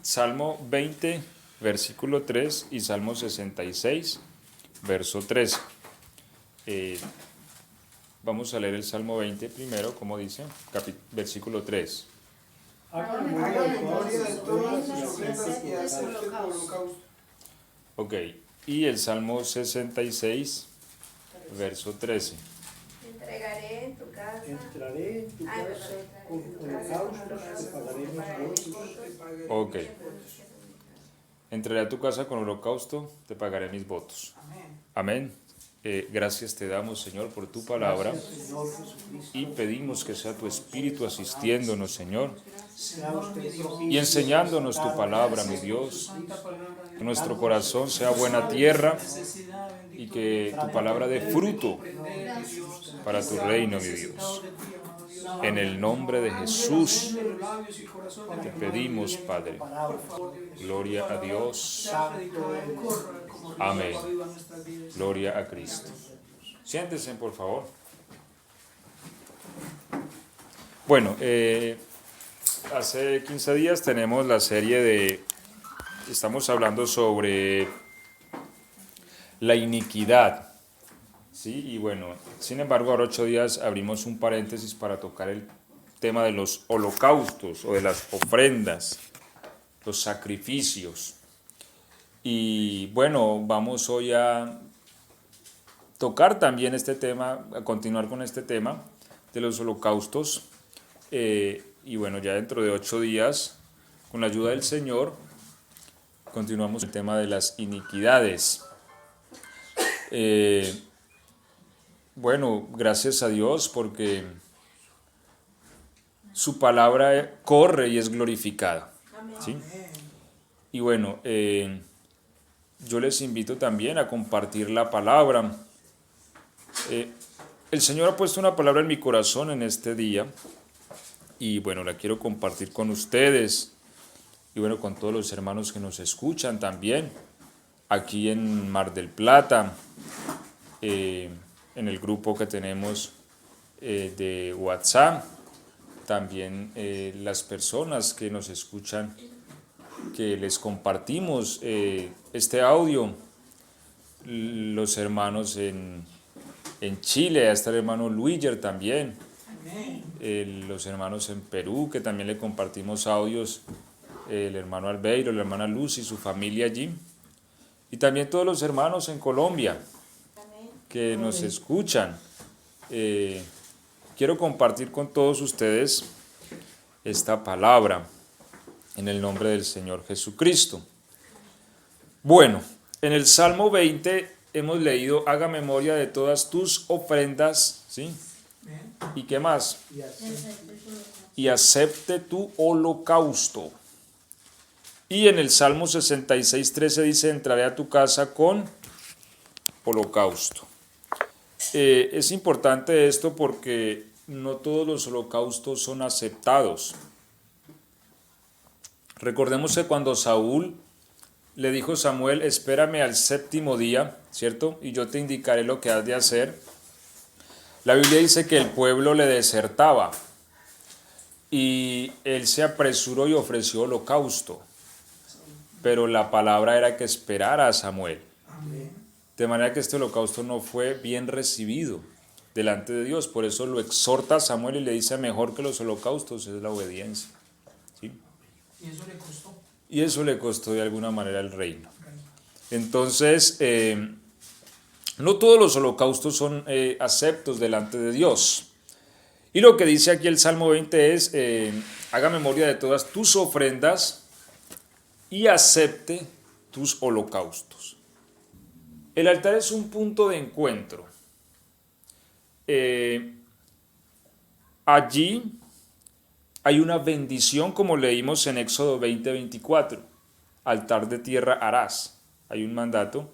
Salmo 20, versículo 3 y Salmo 66, verso 13. Vamos a leer el Salmo 20 primero, como dice, versículo 3. Ok, y el Salmo 66, verso 13. Entraré en tu casa con holocaustos, te pagaré mis votos. Ok. Entraré a tu casa con holocausto, te pagaré mis votos. Amén. Gracias te damos, Señor, por tu palabra y pedimos que sea tu Espíritu asistiéndonos, Señor, y enseñándonos tu palabra, mi Dios. Que nuestro corazón sea buena tierra y que tu palabra dé fruto para tu reino, mi Dios. En el nombre de Jesús te pedimos, Padre. Gloria a Dios. Amén. Gloria a Cristo. Siéntense, por favor. Bueno, hace 15 días tenemos la serie estamos hablando sobre la iniquidad. ¿Sí? Y bueno, sin embargo, ahora 8 días abrimos un paréntesis para tocar el tema de los holocaustos o de las ofrendas, los sacrificios. Y bueno, vamos hoy a tocar también este tema, a continuar con este tema de los holocaustos. Y bueno, ya dentro de 8 días, con la ayuda del Señor, continuamos el tema de las iniquidades. Bueno, gracias a Dios porque su palabra corre y es glorificada. ¿Sí? Y bueno, yo les invito también a compartir la palabra. El Señor ha puesto una palabra en mi corazón en este día y bueno, la quiero compartir con ustedes y bueno, con todos los hermanos que nos escuchan también aquí en Mar del Plata, en el grupo que tenemos de WhatsApp, también las personas que nos escuchan, que les compartimos este audio, los hermanos en Chile, hasta el hermano Luiger también, los hermanos en Perú, que también le compartimos audios, el hermano Albeiro, la hermana Luz y su familia allí, y también todos los hermanos en Colombia que nos escuchan. Quiero compartir con todos ustedes esta palabra en el nombre del Señor Jesucristo. Bueno, en el Salmo 20 hemos leído, haga memoria de todas tus ofrendas, ¿sí? ¿Y qué más? Y acepte tu holocausto. Y en el Salmo 66:13 dice, entraré a tu casa con holocausto. Es importante esto porque no todos los holocaustos son aceptados. Recordemos que cuando Saúl le dijo a Samuel, espérame al 7º día, ¿cierto? Y yo te indicaré lo que has de hacer. La Biblia dice que el pueblo le desertaba y él se apresuró y ofreció holocausto. Pero la palabra era que esperara a Samuel. De manera que este holocausto no fue bien recibido delante de Dios. Por eso lo exhorta a Samuel y le dice, mejor que los holocaustos es la obediencia. ¿Sí? ¿Y eso le costó? Y eso le costó de alguna manera el reino. Entonces, no todos los holocaustos son aceptos delante de Dios. Y lo que dice aquí el Salmo 20 es, haga memoria de todas tus ofrendas y acepte tus holocaustos. El altar es un punto de encuentro. Allí hay una bendición, como leímos en Éxodo 20:24. Altar de tierra harás. Hay un mandato.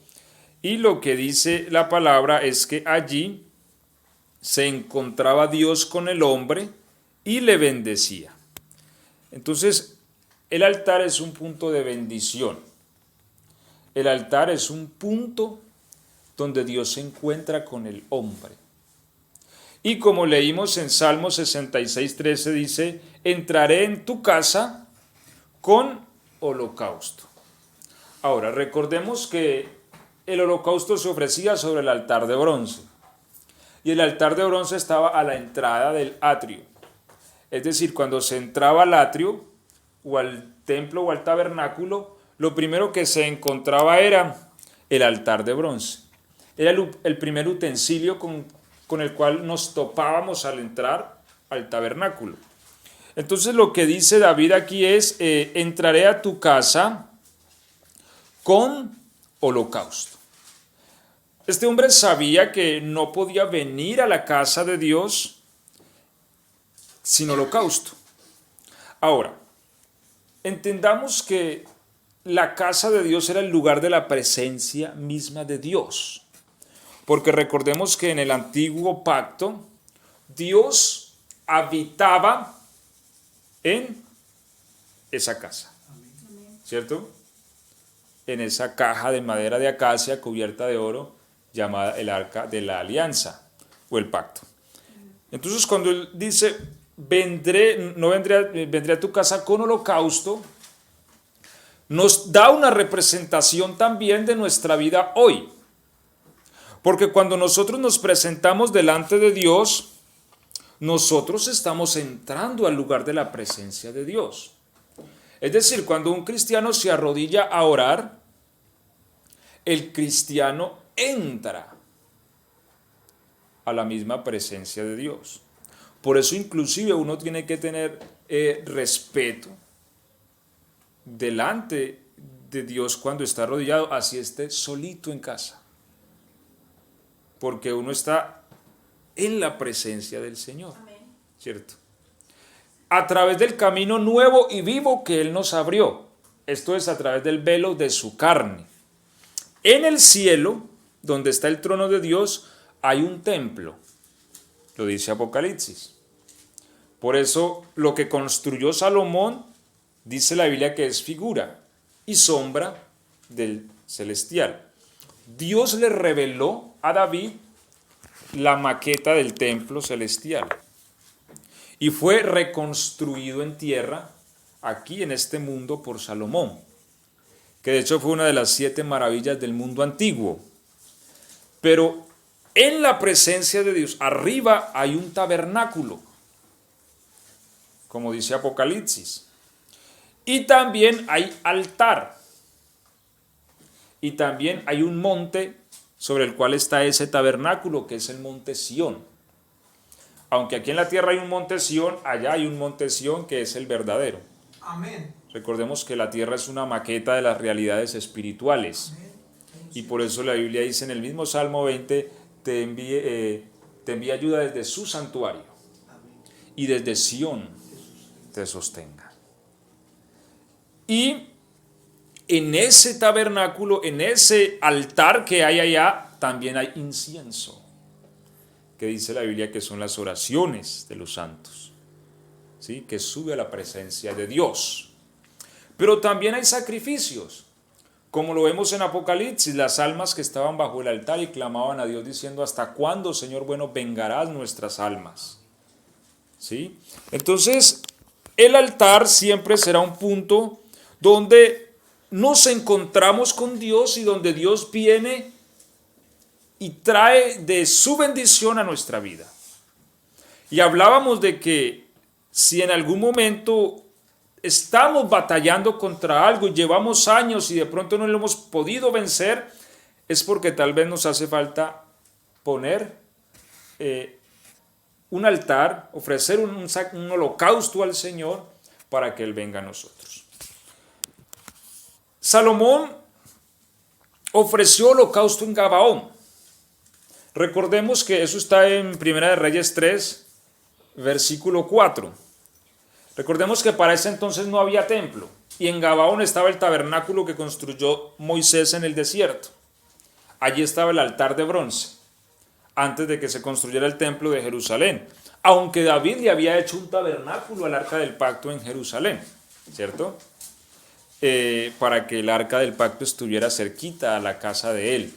Y lo que dice la palabra es que allí se encontraba Dios con el hombre y le bendecía. Entonces, el altar es un punto de bendición. El altar es un punto donde Dios se encuentra con el hombre. Y como leímos en Salmo 66:13 dice, entraré en tu casa con holocausto. Ahora, recordemos que el holocausto se ofrecía sobre el altar de bronce. Y el altar de bronce estaba a la entrada del atrio. Es decir, cuando se entraba al atrio, o al templo o al tabernáculo, lo primero que se encontraba era el altar de bronce. Era el primer utensilio con el cual nos topábamos al entrar al tabernáculo. Entonces lo que dice David aquí es, entraré a tu casa con holocausto. Este hombre sabía que no podía venir a la casa de Dios sin holocausto. Ahora, entendamos que la casa de Dios era el lugar de la presencia misma de Dios. Porque recordemos que en el antiguo pacto, Dios habitaba en esa casa. ¿Cierto? En esa caja de madera de acacia cubierta de oro, llamada el arca de la alianza o el pacto. Entonces cuando él dice, vendré a tu casa con holocausto, nos da una representación también de nuestra vida hoy. Porque cuando nosotros nos presentamos delante de Dios, nosotros estamos entrando al lugar de la presencia de Dios. Es decir, cuando un cristiano se arrodilla a orar, el cristiano entra a la misma presencia de Dios. Por eso inclusive uno tiene que tener respeto delante de Dios cuando está arrodillado, así esté solito en casa. Porque uno está en la presencia del Señor. Amén. ¿Cierto? A través del camino nuevo y vivo que Él nos abrió. Esto es a través del velo de su carne. En el cielo, donde está el trono de Dios, hay un templo. Lo dice Apocalipsis. Por eso lo que construyó Salomón, dice la Biblia que es figura y sombra del celestial. Dios le reveló a David la maqueta del templo celestial y fue reconstruido en tierra aquí en este mundo por Salomón, que de hecho fue una de las 7 maravillas del mundo antiguo. Pero en la presencia de Dios, arriba hay un tabernáculo, como dice Apocalipsis, y también hay altar, y también hay un monte sobre el cual está ese tabernáculo, que es el monte Sión. Aunque aquí en la tierra hay un monte Sión, allá hay un monte Sión que es el verdadero. Amén. Recordemos que la tierra es una maqueta de las realidades espirituales. Amén. Y por eso la Biblia dice en el mismo Salmo 20, te envíe ayuda desde su santuario. Amén. Y desde Sión te sostenga. Y en ese tabernáculo, en ese altar que hay allá, también hay incienso, que dice la Biblia que son las oraciones de los santos, ¿sí? Que sube a la presencia de Dios. Pero también hay sacrificios, como lo vemos en Apocalipsis, las almas que estaban bajo el altar y clamaban a Dios diciendo, ¿hasta cuándo, Señor bueno, vengarás nuestras almas? ¿Sí? Entonces, el altar siempre será un punto donde nos encontramos con Dios y donde Dios viene y trae de su bendición a nuestra vida. Y hablábamos de que si en algún momento estamos batallando contra algo y llevamos años y de pronto no lo hemos podido vencer, es porque tal vez nos hace falta poner un altar, ofrecer un holocausto al Señor para que Él venga a nosotros. Salomón ofreció holocausto en Gabaón. Recordemos que eso está en Primera de Reyes 3, versículo 4. Recordemos que para ese entonces no había templo y en Gabaón estaba el tabernáculo que construyó Moisés en el desierto. Allí estaba el altar de bronce, antes de que se construyera el templo de Jerusalén. Aunque David le había hecho un tabernáculo al arca del pacto en Jerusalén, ¿cierto? Para que el arca del pacto estuviera cerquita a la casa de él.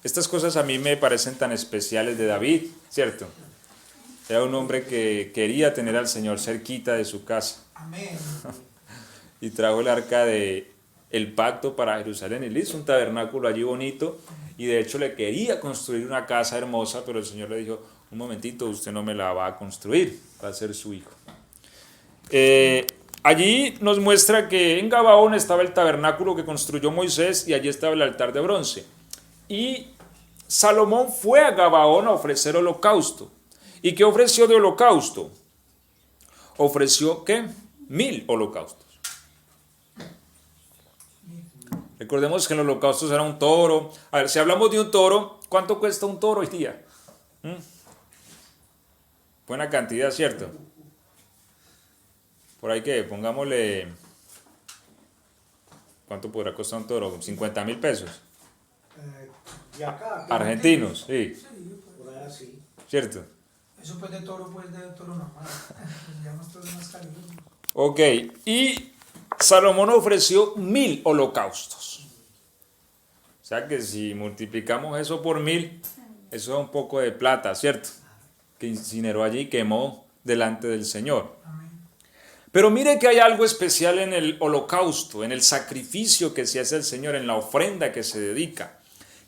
Estas cosas a mí me parecen tan especiales de David, ¿cierto? Era un hombre que quería tener al Señor cerquita de su casa. Amén. y trajo el arca de el pacto para Jerusalén. Él hizo un tabernáculo allí bonito y de hecho le quería construir una casa hermosa, pero el Señor le dijo, un momentito, usted no me la va a construir, va a ser su hijo. Allí nos muestra que en Gabaón estaba el tabernáculo que construyó Moisés y allí estaba el altar de bronce. Y Salomón fue a Gabaón a ofrecer holocausto. ¿Y qué ofreció de holocausto? Ofreció, ¿qué? 1000 holocaustos. Recordemos que en los holocaustos era un toro. A ver, si hablamos de un toro, ¿cuánto cuesta un toro hoy día? Buena cantidad, ¿cierto? Por ahí que pongámosle, ¿cuánto podrá costar un toro? 50.000 pesos. De acá, Argentinos, sí. Por allá sí. ¿Cierto? Eso pues de toro normal. Se llama toro más caliente. Ok, y Salomón ofreció 1000 holocaustos. O sea que si multiplicamos eso por 1000, eso es un poco de plata, ¿cierto? Que incineró allí y quemó delante del Señor. Amén. Pero mire que hay algo especial en el holocausto, en el sacrificio que se hace al Señor, en la ofrenda que se dedica.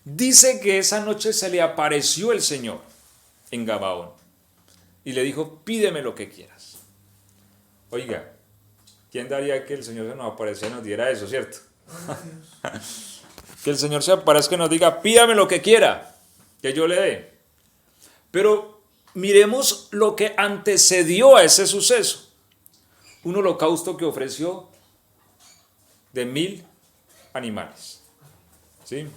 Dice que esa noche se le apareció el Señor en Gabaón y le dijo, pídeme lo que quieras. Oiga, ¿quién daría que el Señor se nos apareciera y nos diera eso, cierto? Que el Señor se aparezca y nos diga, pídame lo que quiera, que yo le dé. Pero miremos lo que antecedió a ese suceso. Un holocausto que ofreció de 1000 animales. ¿Sí?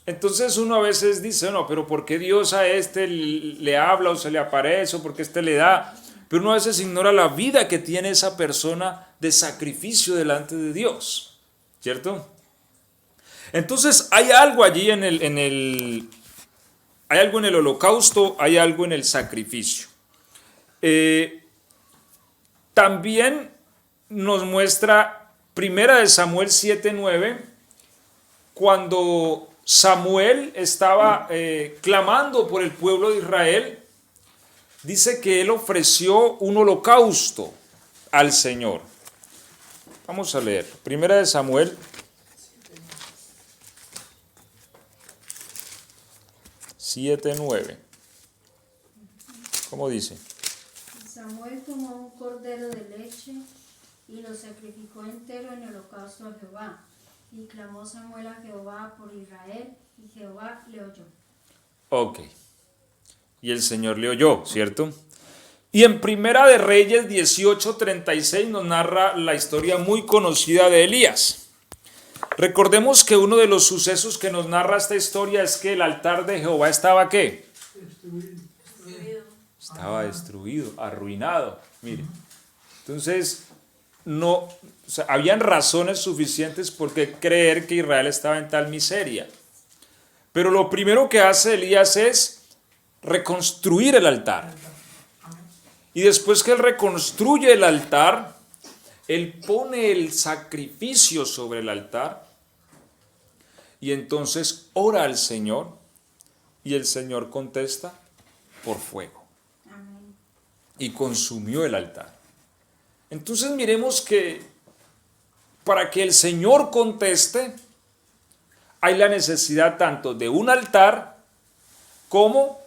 Entonces uno a veces dice, no, pero ¿por qué Dios a este le habla o se le aparece o por qué este le da? Pero uno a veces ignora la vida que tiene esa persona de sacrificio delante de Dios, ¿cierto? Entonces hay algo allí hay algo en el holocausto, hay algo en el sacrificio. También nos muestra 1 Samuel 7:9, cuando Samuel estaba clamando por el pueblo de Israel, dice que él ofreció un holocausto al Señor. Vamos a leer. 1 Samuel 7:9. ¿Cómo dice? Samuel tomó un cordero de leche y lo sacrificó entero en holocausto a Jehová. Y clamó Samuel a Jehová por Israel, y Jehová le oyó. Ok. Y el Señor le oyó, ¿cierto? Y en Primera de Reyes 18:36 nos narra la historia muy conocida de Elías. Recordemos que uno de los sucesos que nos narra esta historia es que el altar de Jehová estaba, ¿qué? Estaba destruido, arruinado. Mire. Entonces, no, o sea, habían razones suficientes por qué creer que Israel estaba en tal miseria. Pero lo primero que hace Elías es reconstruir el altar. Y después que él reconstruye el altar, él pone el sacrificio sobre el altar y entonces ora al Señor y el Señor contesta por fuego. Amén. Y consumió el altar. Entonces miremos que para que el Señor conteste, hay la necesidad tanto de un altar como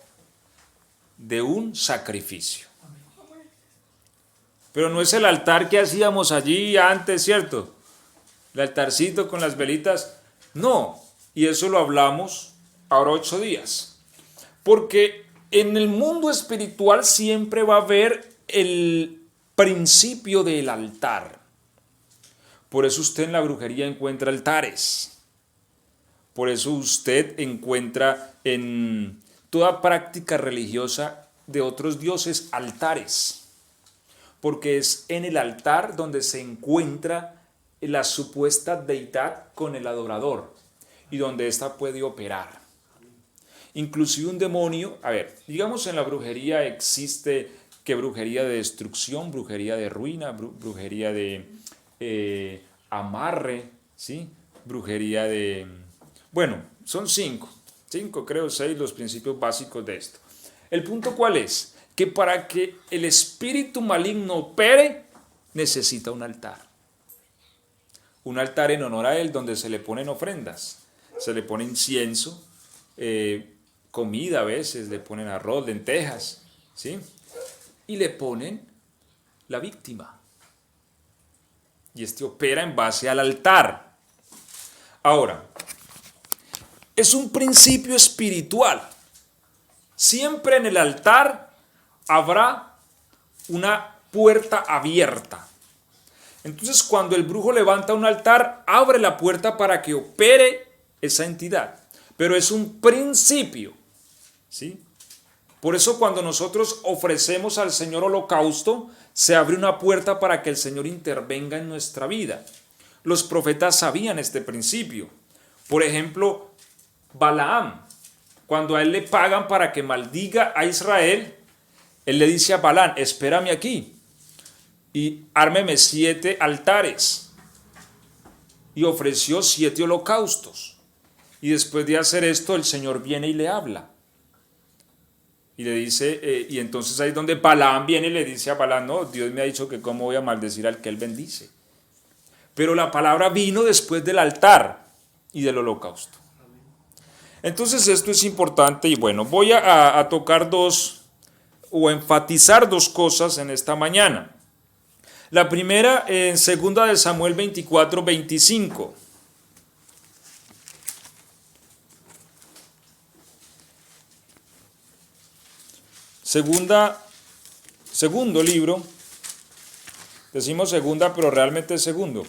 de un sacrificio. Pero no es el altar que hacíamos allí antes, ¿cierto? El altarcito con las velitas. No, y eso lo hablamos ahora 8 días. Porque en el mundo espiritual siempre va a haber el principio del altar. Por eso usted en la brujería encuentra altares. Por eso usted encuentra en toda práctica religiosa de otros dioses altares. Porque es en el altar donde se encuentra la supuesta deidad con el adorador y donde ésta puede operar. Inclusive un demonio, a ver, digamos en la brujería existe que brujería de destrucción, brujería de ruina, brujería de amarre, ¿sí? Brujería de... Bueno, son 5 creo, 6 los principios básicos de esto. ¿El punto cuál es? Que para que el espíritu maligno opere, necesita un altar. un altar en honor a él donde se le ponen ofrendas, se le pone incienso, comida a veces, le ponen arroz, lentejas, ¿sí? Y le ponen la víctima. Y este opera en base al altar. Ahora, es un principio espiritual. Siempre en el altar habrá una puerta abierta. Entonces, cuando el brujo levanta un altar, abre la puerta para que opere esa entidad. Pero es un principio, ¿sí? Por eso cuando nosotros ofrecemos al Señor holocausto, se abre una puerta para que el Señor intervenga en nuestra vida. Los profetas sabían este principio. Por ejemplo, Balaam, cuando a él le pagan para que maldiga a Israel, él le dice a Balaam, espérame aquí y ármeme 7 altares. Y ofreció 7 holocaustos. Y después de hacer esto, el Señor viene y le habla. Y le dice, y entonces ahí es donde Balaam viene y le dice a Balaam, no, Dios me ha dicho que cómo voy a maldecir al que él bendice. Pero la palabra vino después del altar y del holocausto. Entonces esto es importante y bueno, voy a tocar o enfatizar 2 cosas en esta mañana. La primera en 2 de Samuel 24, 25. Segundo libro, decimos segunda, pero realmente es segundo,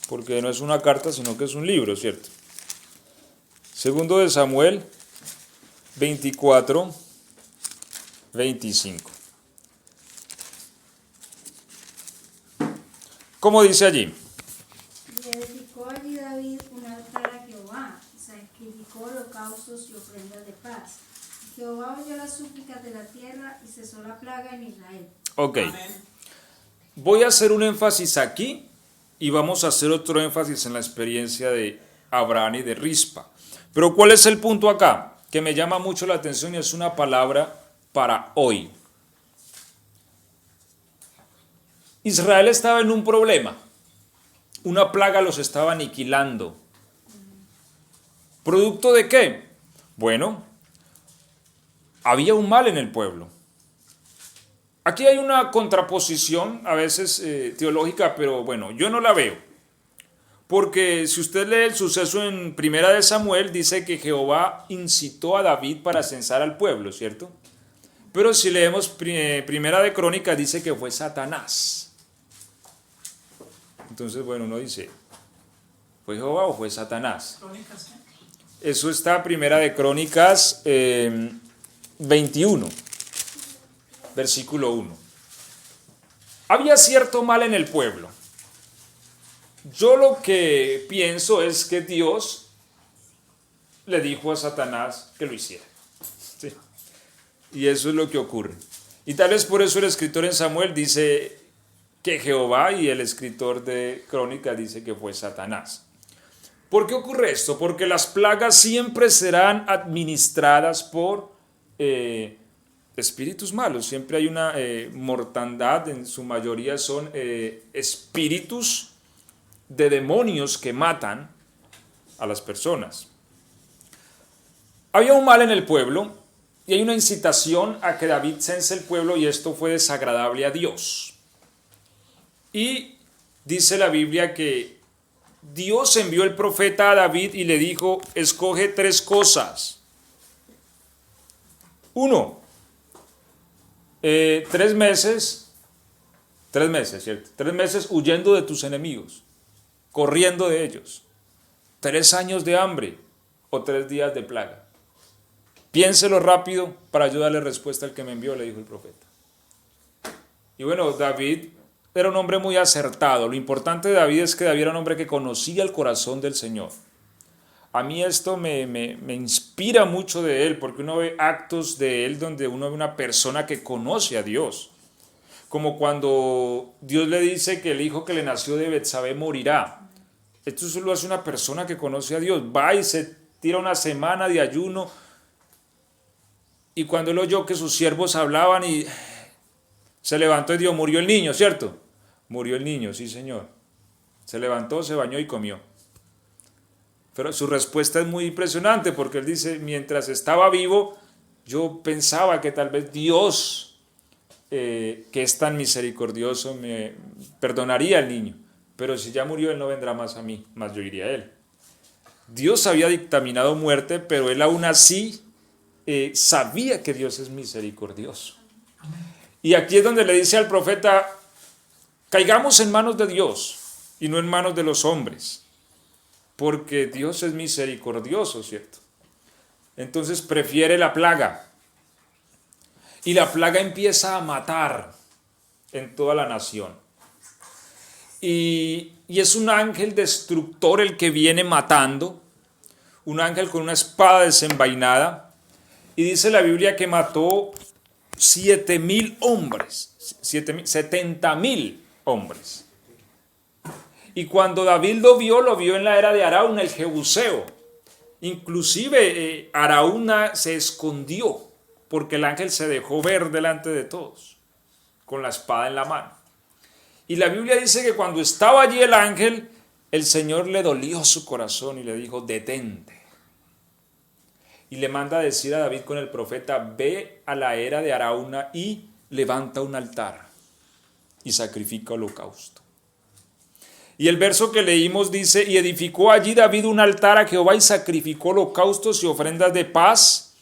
porque no es una carta, sino que es un libro, ¿cierto? 2 de Samuel 24, 25. ¿Cómo dice allí? Y edificó allí David un altar a Jehová, y sacrificó holocaustos y ofrendas de paz. Y Jehová oyó las súplicas de la tierra y cesó la plaga en Israel. Ok. Voy a hacer un énfasis aquí y vamos a hacer otro énfasis en la experiencia de Abraham y de Rispa. Pero ¿cuál es el punto acá? Que me llama mucho la atención y es una palabra para hoy. Israel estaba en un problema. Una plaga los estaba aniquilando. ¿Producto de qué? Bueno, había un mal en el pueblo. Aquí hay una contraposición, a veces teológica, pero bueno, yo no la veo. Porque si usted lee el suceso en 1 de Samuel, dice que Jehová incitó a David para censar al pueblo, ¿cierto? Pero si leemos 1 de Crónicas, dice que fue Satanás. Entonces, bueno, uno dice, ¿fue Jehová o fue Satanás? Eso está 1 de Crónicas 21, versículo 1. Había cierto mal en el pueblo. Yo lo que pienso es que Dios le dijo a Satanás que lo hiciera. ¿Sí? Y eso es lo que ocurre. Y tal vez por eso el escritor en Samuel dice que Jehová y el escritor de Crónicas dice que fue Satanás. ¿Por qué ocurre esto? Porque las plagas siempre serán administradas por espíritus malos. Siempre hay una mortandad, en su mayoría son espíritus de demonios que matan a las personas. Había un mal en el pueblo y hay una incitación a que David cense el pueblo y esto fue desagradable a Dios. Y dice la Biblia que Dios envió el profeta a David y le dijo, escoge 3 cosas. 1, 3 meses, ¿cierto? 3 meses huyendo de tus enemigos, corriendo de ellos. 3 años de hambre o 3 días de plaga. Piénselo rápido para yo darle respuesta al que me envió, le dijo el profeta. Y bueno, David era un hombre muy acertado. Lo importante de David es que David era un hombre que conocía el corazón del Señor. A mí esto me inspira mucho de él, porque uno ve actos de él donde uno ve una persona que conoce a Dios. Como cuando Dios le dice que el hijo que le nació de Betsabé morirá. Esto solo hace una persona que conoce a Dios. Va y se tira una semana de ayuno. Y cuando él oyó que sus siervos hablaban y se levantó y dijo, murió el niño, ¿cierto? Murió el niño, sí, Señor. Se levantó, se bañó y comió. Pero su respuesta es muy impresionante porque él dice, mientras estaba vivo, yo pensaba que tal vez Dios, que es tan misericordioso, me perdonaría al niño. Pero si ya murió, él no vendrá más a mí, más yo iría a él. Dios había dictaminado muerte, pero él aún así sabía que Dios es misericordioso. Y aquí es donde le dice al profeta, caigamos en manos de Dios y no en manos de los hombres, porque Dios es misericordioso, ¿cierto? Entonces prefiere la plaga. Y la plaga empieza a matar en toda la nación. Y es un ángel destructor el que viene matando, un ángel con una espada desenvainada, y dice la Biblia que mató 7,000 hombres, 70,000 hombres. Y cuando David lo vio en la era de Arauna, el Jebuseo. Inclusive Arauna se escondió, porque el ángel se dejó ver delante de todos, con la espada en la mano. Y la Biblia dice que cuando estaba allí el ángel, el Señor le dolió su corazón y le dijo, detente. Y le manda a decir a David con el profeta, ve a la era de Arauna y levanta un altar y sacrifica holocausto. Y el verso que leímos dice, y edificó allí David un altar a Jehová y sacrificó holocaustos y ofrendas de paz.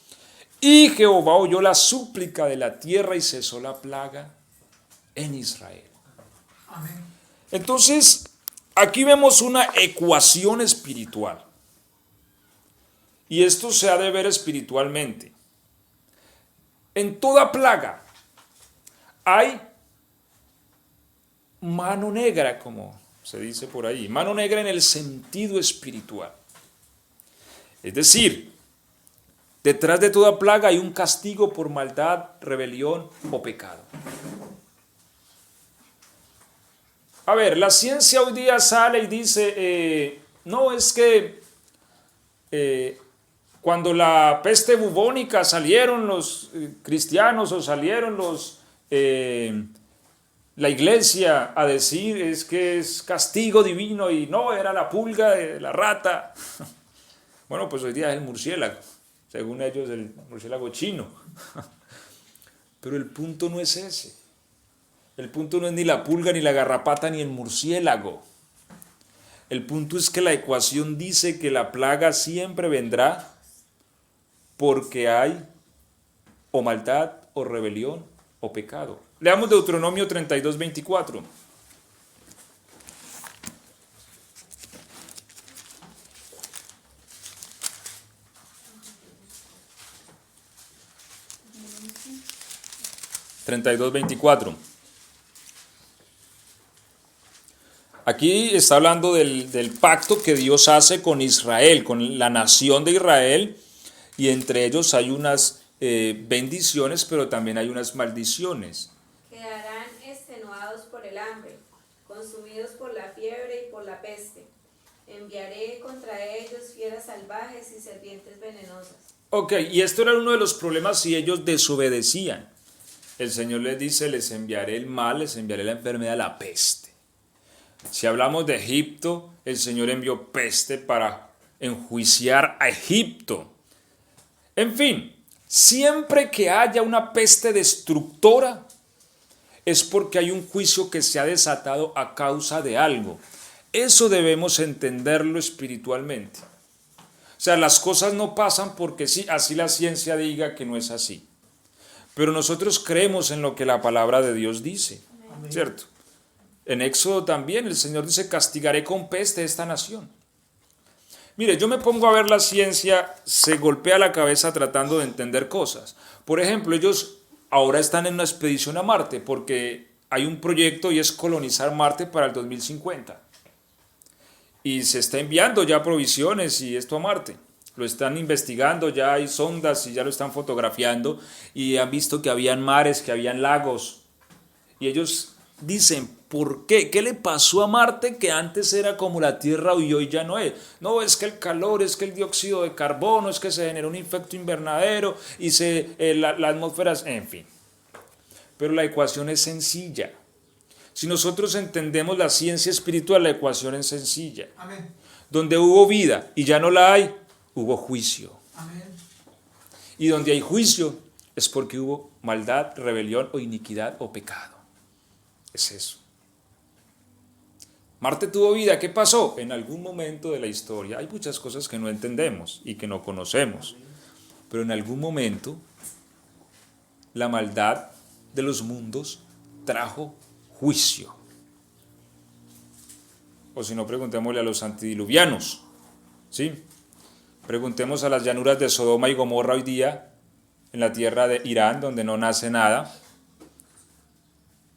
Y Jehová oyó la súplica de la tierra y cesó la plaga en Israel. Amén. Entonces, aquí vemos una ecuación espiritual. Y esto se ha de ver espiritualmente. En toda plaga hay mano negra, como se dice por ahí. Mano negra en el sentido espiritual. Es decir, detrás de toda plaga hay un castigo por maldad, rebelión o pecado. A ver, la ciencia hoy día sale y dice, no, es que cuando la peste bubónica salieron los cristianos o salieron la iglesia a decir es que es castigo divino y no, era la pulga, la rata. Bueno, pues hoy día es el murciélago, según ellos el murciélago chino. Pero el punto no es ese. El punto no es ni la pulga, ni la garrapata, ni el murciélago. El punto es que la ecuación dice que la plaga siempre vendrá porque hay o maldad, o rebelión, o pecado. Leamos Deuteronomio 32, 24. Aquí está hablando del pacto que Dios hace con Israel, con la nación de Israel, y entre ellos hay unas bendiciones, pero también hay unas maldiciones. Quedarán extenuados por el hambre, consumidos por la fiebre y por la peste. Enviaré contra ellos fieras salvajes y serpientes venenosas. Ok, y esto era uno de los problemas si ellos desobedecían. El Señor les dice, les enviaré el mal, les enviaré la enfermedad, la peste. Si hablamos de Egipto, el Señor envió peste para enjuiciar a Egipto. En fin, siempre que haya una peste destructora, es porque hay un juicio que se ha desatado a causa de algo. Eso debemos entenderlo espiritualmente. O sea, las cosas no pasan porque sí, así la ciencia diga que no es así. Pero nosotros creemos en lo que la palabra de Dios dice, ¿cierto? En Éxodo también el Señor dice, castigaré con peste esta nación. Mire, yo me pongo a ver la ciencia, se golpea la cabeza tratando de entender cosas. Por ejemplo, ellos ahora están en una expedición a Marte porque hay un proyecto y es colonizar Marte para el 2050. Y se está enviando ya provisiones y esto a Marte. Lo están investigando, ya hay sondas y ya lo están fotografiando y han visto que habían mares, que habían lagos. Y ellos dicen, ¿por qué? ¿Qué le pasó a Marte que antes era como la Tierra y hoy ya no es? No, es que el calor, es que el dióxido de carbono, es que se generó un efecto invernadero y la atmósfera, en fin. Pero la ecuación es sencilla. Si nosotros entendemos la ciencia espiritual, la ecuación es sencilla. Amén. Donde hubo vida y ya no la hay, hubo juicio. Amén. Y donde hay juicio es porque hubo maldad, rebelión o iniquidad o pecado. Es eso. Marte tuvo vida, ¿qué pasó? En algún momento de la historia, hay muchas cosas que no entendemos y que no conocemos, pero en algún momento la maldad de los mundos trajo juicio. O si no, preguntémosle a los antidiluvianos, ¿sí? Preguntemos a las llanuras de Sodoma y Gomorra hoy día, en la tierra de Irán, donde no nace nada,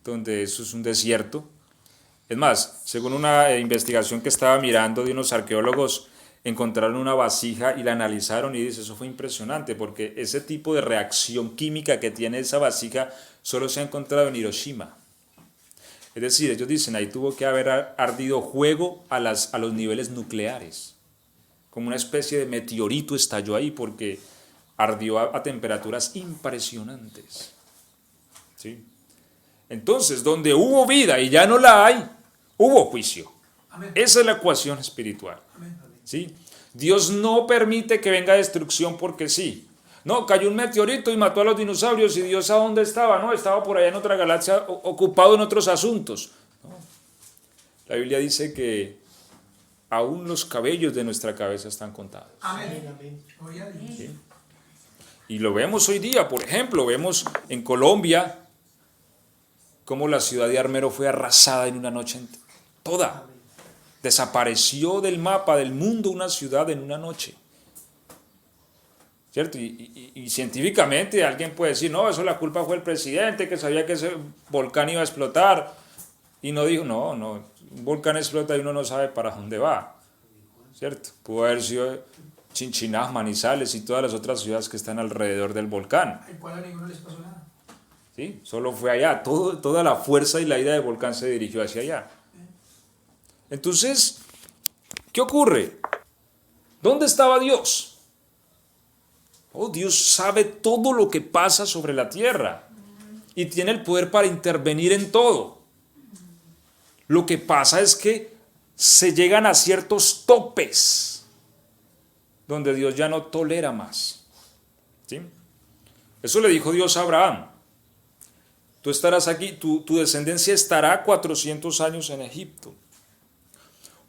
donde eso es un desierto. Es más, según una investigación que estaba mirando de unos arqueólogos, encontraron una vasija y la analizaron y dice, eso fue impresionante, porque ese tipo de reacción química que tiene esa vasija solo se ha encontrado en Hiroshima. Es decir, ellos dicen, ahí tuvo que haber ardido fuego a los niveles nucleares. Como una especie de meteorito estalló ahí porque ardió a temperaturas impresionantes. ¿Sí? Entonces, donde hubo vida y ya no la hay, hubo juicio. Amén. Esa es la ecuación espiritual. Amén. ¿Sí? Dios no permite que venga destrucción porque sí. No, cayó un meteorito y mató a los dinosaurios y Dios ¿a dónde estaba? No, estaba por allá en otra galaxia ocupado en otros asuntos. No. La Biblia dice que aún los cabellos de nuestra cabeza están contados. Amén. Amén. Gloria a Dios. ¿Sí? Y lo vemos hoy día, por ejemplo, vemos en Colombia cómo la ciudad de Armero fue arrasada en una noche toda. Desapareció del mapa del mundo una ciudad en una noche. ¿Cierto? Y científicamente alguien puede decir, no, eso la culpa fue el presidente que sabía que ese volcán iba a explotar. Y no dijo, no, un volcán explota y uno no sabe para dónde va. ¿Cierto? Pudo haber sido Chinchiná, Manizales y todas las otras ciudades que están alrededor del volcán. Al cual a ninguno les pasó nada. ¿Sí? Solo fue allá, toda la fuerza y la ira del volcán se dirigió hacia allá. Entonces, ¿qué ocurre? ¿Dónde estaba Dios? Oh, Dios sabe todo lo que pasa sobre la tierra y tiene el poder para intervenir en todo. Lo que pasa es que se llegan a ciertos topes donde Dios ya no tolera más. ¿Sí? Eso le dijo Dios a Abraham. Tú estarás aquí, tu descendencia estará 400 años en Egipto,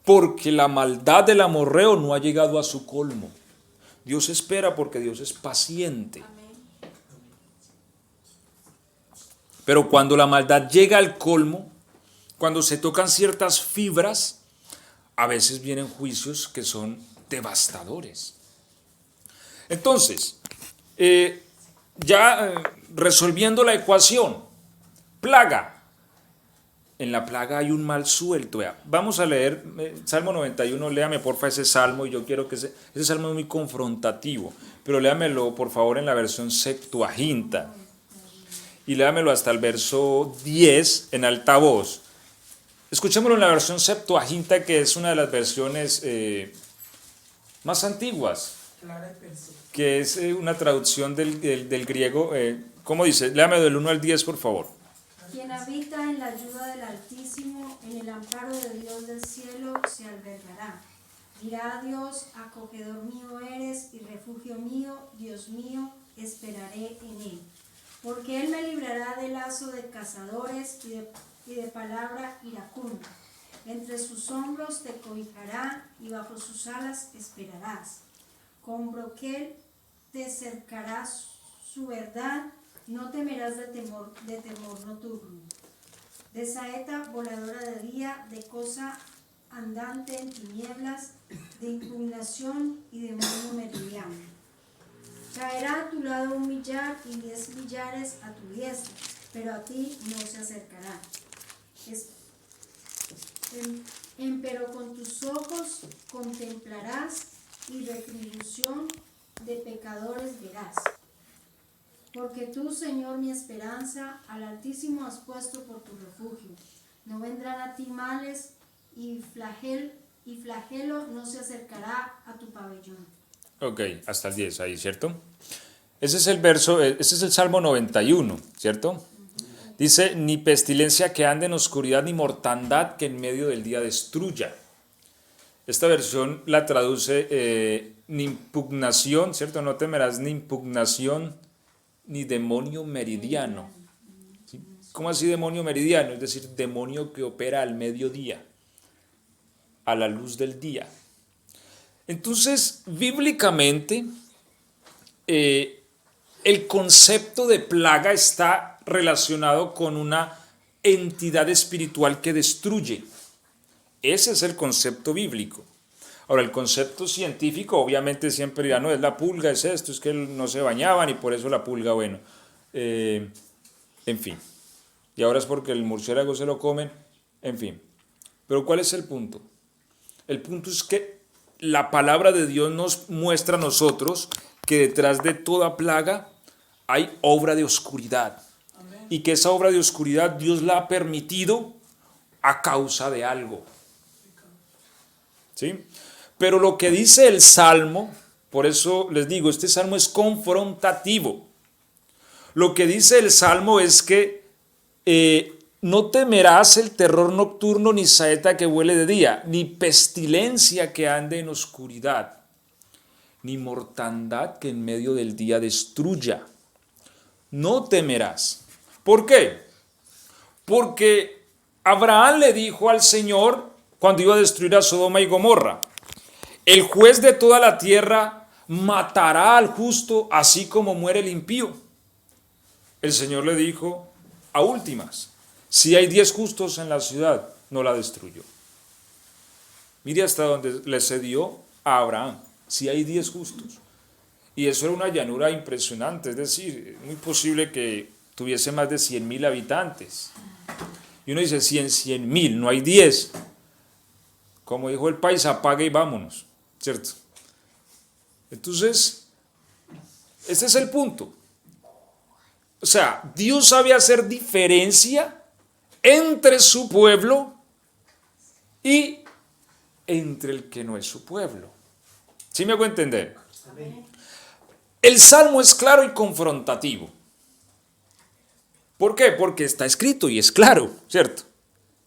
porque la maldad del amorreo no ha llegado a su colmo. Dios espera porque Dios es paciente. Pero cuando la maldad llega al colmo, cuando se tocan ciertas fibras, a veces vienen juicios que son devastadores. Entonces, resolviendo la ecuación, plaga. En la plaga hay un mal suelto. Vea, vamos a leer Salmo 91, léame porfa ese salmo, y yo quiero que ese salmo es muy confrontativo, pero léamelo por favor en la versión Septuaginta, y léamelo hasta el verso 10 en altavoz. Escuchémoslo en la versión Septuaginta, que es una de las versiones más antiguas, Clara y perfecta. que es una traducción del griego. ¿Cómo dice? Léame del 1 al 10, por favor. Quien habita en la ayuda del Altísimo, en el amparo de Dios del cielo, se albergará. Dirá a Dios, acogedor mío eres y refugio mío, Dios mío, esperaré en él. Porque él me librará del lazo de cazadores y de palabra iracunda. Entre sus hombros te cobijará y bajo sus alas esperarás. Con broquel te cercará su verdad. No temerás de temor nocturno, de saeta voladora de día, de cosa andante en tinieblas, de impugnación y de mono meridiano. Caerá a tu lado 1,000,000 y 10,000,000 a tu diestra, pero a ti no se acercará. Empero con tus ojos contemplarás y retribución de pecadores verás. Porque tú, Señor, mi esperanza, al Altísimo has puesto por tu refugio. No vendrán a ti males y flagelo no se acercará a tu pabellón. Ok, hasta el 10 ahí, ¿cierto? Ese es el Salmo 91, ¿cierto? Dice, ni pestilencia que ande en oscuridad, ni mortandad que en medio del día destruya. Esta versión la traduce ni impugnación, ¿cierto? No temerás ni impugnación, ni demonio meridiano. ¿Sí? ¿Cómo así demonio meridiano? Es decir, demonio que opera al mediodía, a la luz del día. Entonces, bíblicamente, el concepto de plaga está relacionado con una entidad espiritual que destruye. Ese es el concepto bíblico. Ahora, el concepto científico, obviamente siempre dirá, no, es la pulga, es esto, es que no se bañaban y por eso la pulga, bueno, en fin. Y ahora es porque el murciélago se lo comen, en fin. Pero ¿cuál es el punto? El punto es que la palabra de Dios nos muestra a nosotros que detrás de toda plaga hay obra de oscuridad. Amén. Y que esa obra de oscuridad Dios la ha permitido a causa de algo. ¿Sí? Pero lo que dice el Salmo, por eso les digo, este Salmo es confrontativo. Lo que dice el Salmo es que no temerás el terror nocturno, ni saeta que vuele de día, ni pestilencia que ande en oscuridad, ni mortandad que en medio del día destruya. No temerás. ¿Por qué? Porque Abraham le dijo al Señor cuando iba a destruir a Sodoma y Gomorra, el juez de toda la tierra matará al justo así como muere el impío. El Señor le dijo, a últimas, si hay 10 justos en la ciudad, no la destruyó. Mire hasta donde le cedió a Abraham, si hay 10 justos. Y eso era una llanura impresionante, es decir, muy posible que tuviese más de 100,000 habitantes. Y uno dice, 100,000, no hay 10. Como dijo el país, apague y vámonos, ¿cierto? Entonces, este es el punto. O sea, Dios sabe hacer diferencia entre su pueblo y entre el que no es su pueblo. ¿Sí me hago entender? Amén. El Salmo es claro y confrontativo. ¿Por qué? Porque está escrito y es claro, ¿cierto?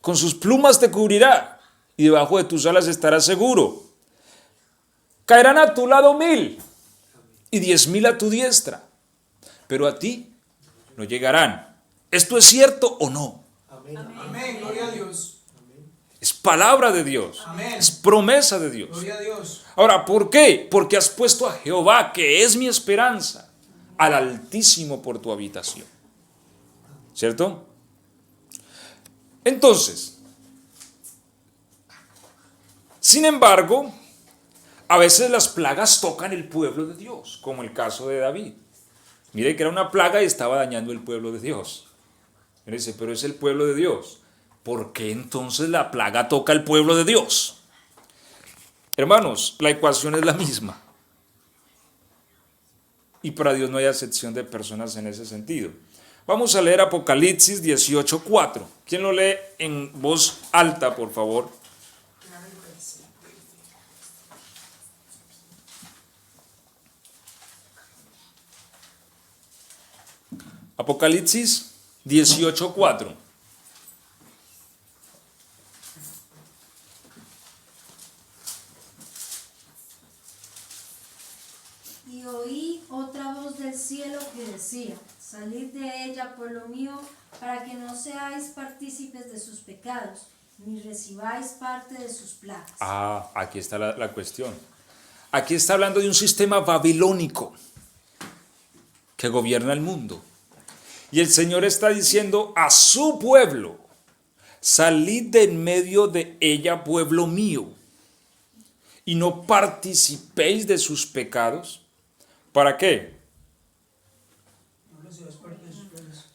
Con sus plumas te cubrirá y debajo de tus alas estarás seguro. Caerán a tu lado 1,000 y 10,000 a tu diestra, pero a ti no llegarán. ¿Esto es cierto o no? Amén. Amén, gloria a Dios. Es palabra de Dios. Amén. Es promesa de Dios. Gloria a Dios. Ahora, ¿por qué? Porque has puesto a Jehová, que es mi esperanza, al Altísimo por tu habitación. ¿Cierto? Entonces, sin embargo, a veces las plagas tocan el pueblo de Dios, como el caso de David. Mire que era una plaga y estaba dañando el pueblo de Dios. Él dice, pero es el pueblo de Dios. ¿Por qué entonces la plaga toca al pueblo de Dios? Hermanos, la ecuación es la misma. Y para Dios no hay acepción de personas en ese sentido. Vamos a leer Apocalipsis 18:4. ¿Quién lo lee en voz alta, por favor? Apocalipsis 18:4. Y oí otra voz del cielo que decía, salid de ella, pueblo mío, para que no seáis partícipes de sus pecados, ni recibáis parte de sus plagas. Aquí está la cuestión. Aquí está hablando de un sistema babilónico que gobierna el mundo. Y el Señor está diciendo a su pueblo, salid de en medio de ella, pueblo mío, y no participéis de sus pecados. ¿Para qué?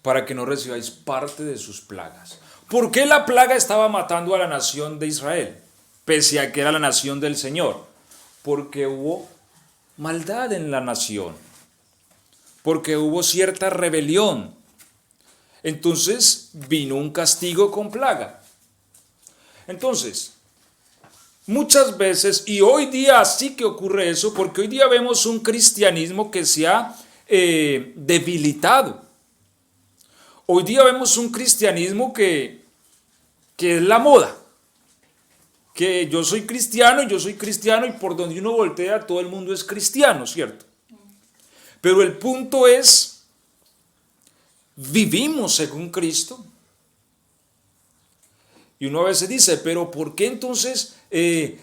Para que no recibáis parte de sus plagas. ¿Por qué la plaga estaba matando a la nación de Israel? Pese a que era la nación del Señor. Porque hubo maldad en la nación. Porque hubo cierta rebelión. Entonces vino un castigo con plaga. Entonces, muchas veces, y hoy día sí que ocurre eso, porque hoy día vemos un cristianismo que se ha debilitado. hoy día vemos un cristianismo que es la moda. Que yo soy cristiano y por donde uno voltea todo el mundo es cristiano, ¿cierto? Pero el punto es, ¿vivimos según Cristo? Y uno a veces dice, pero ¿por qué entonces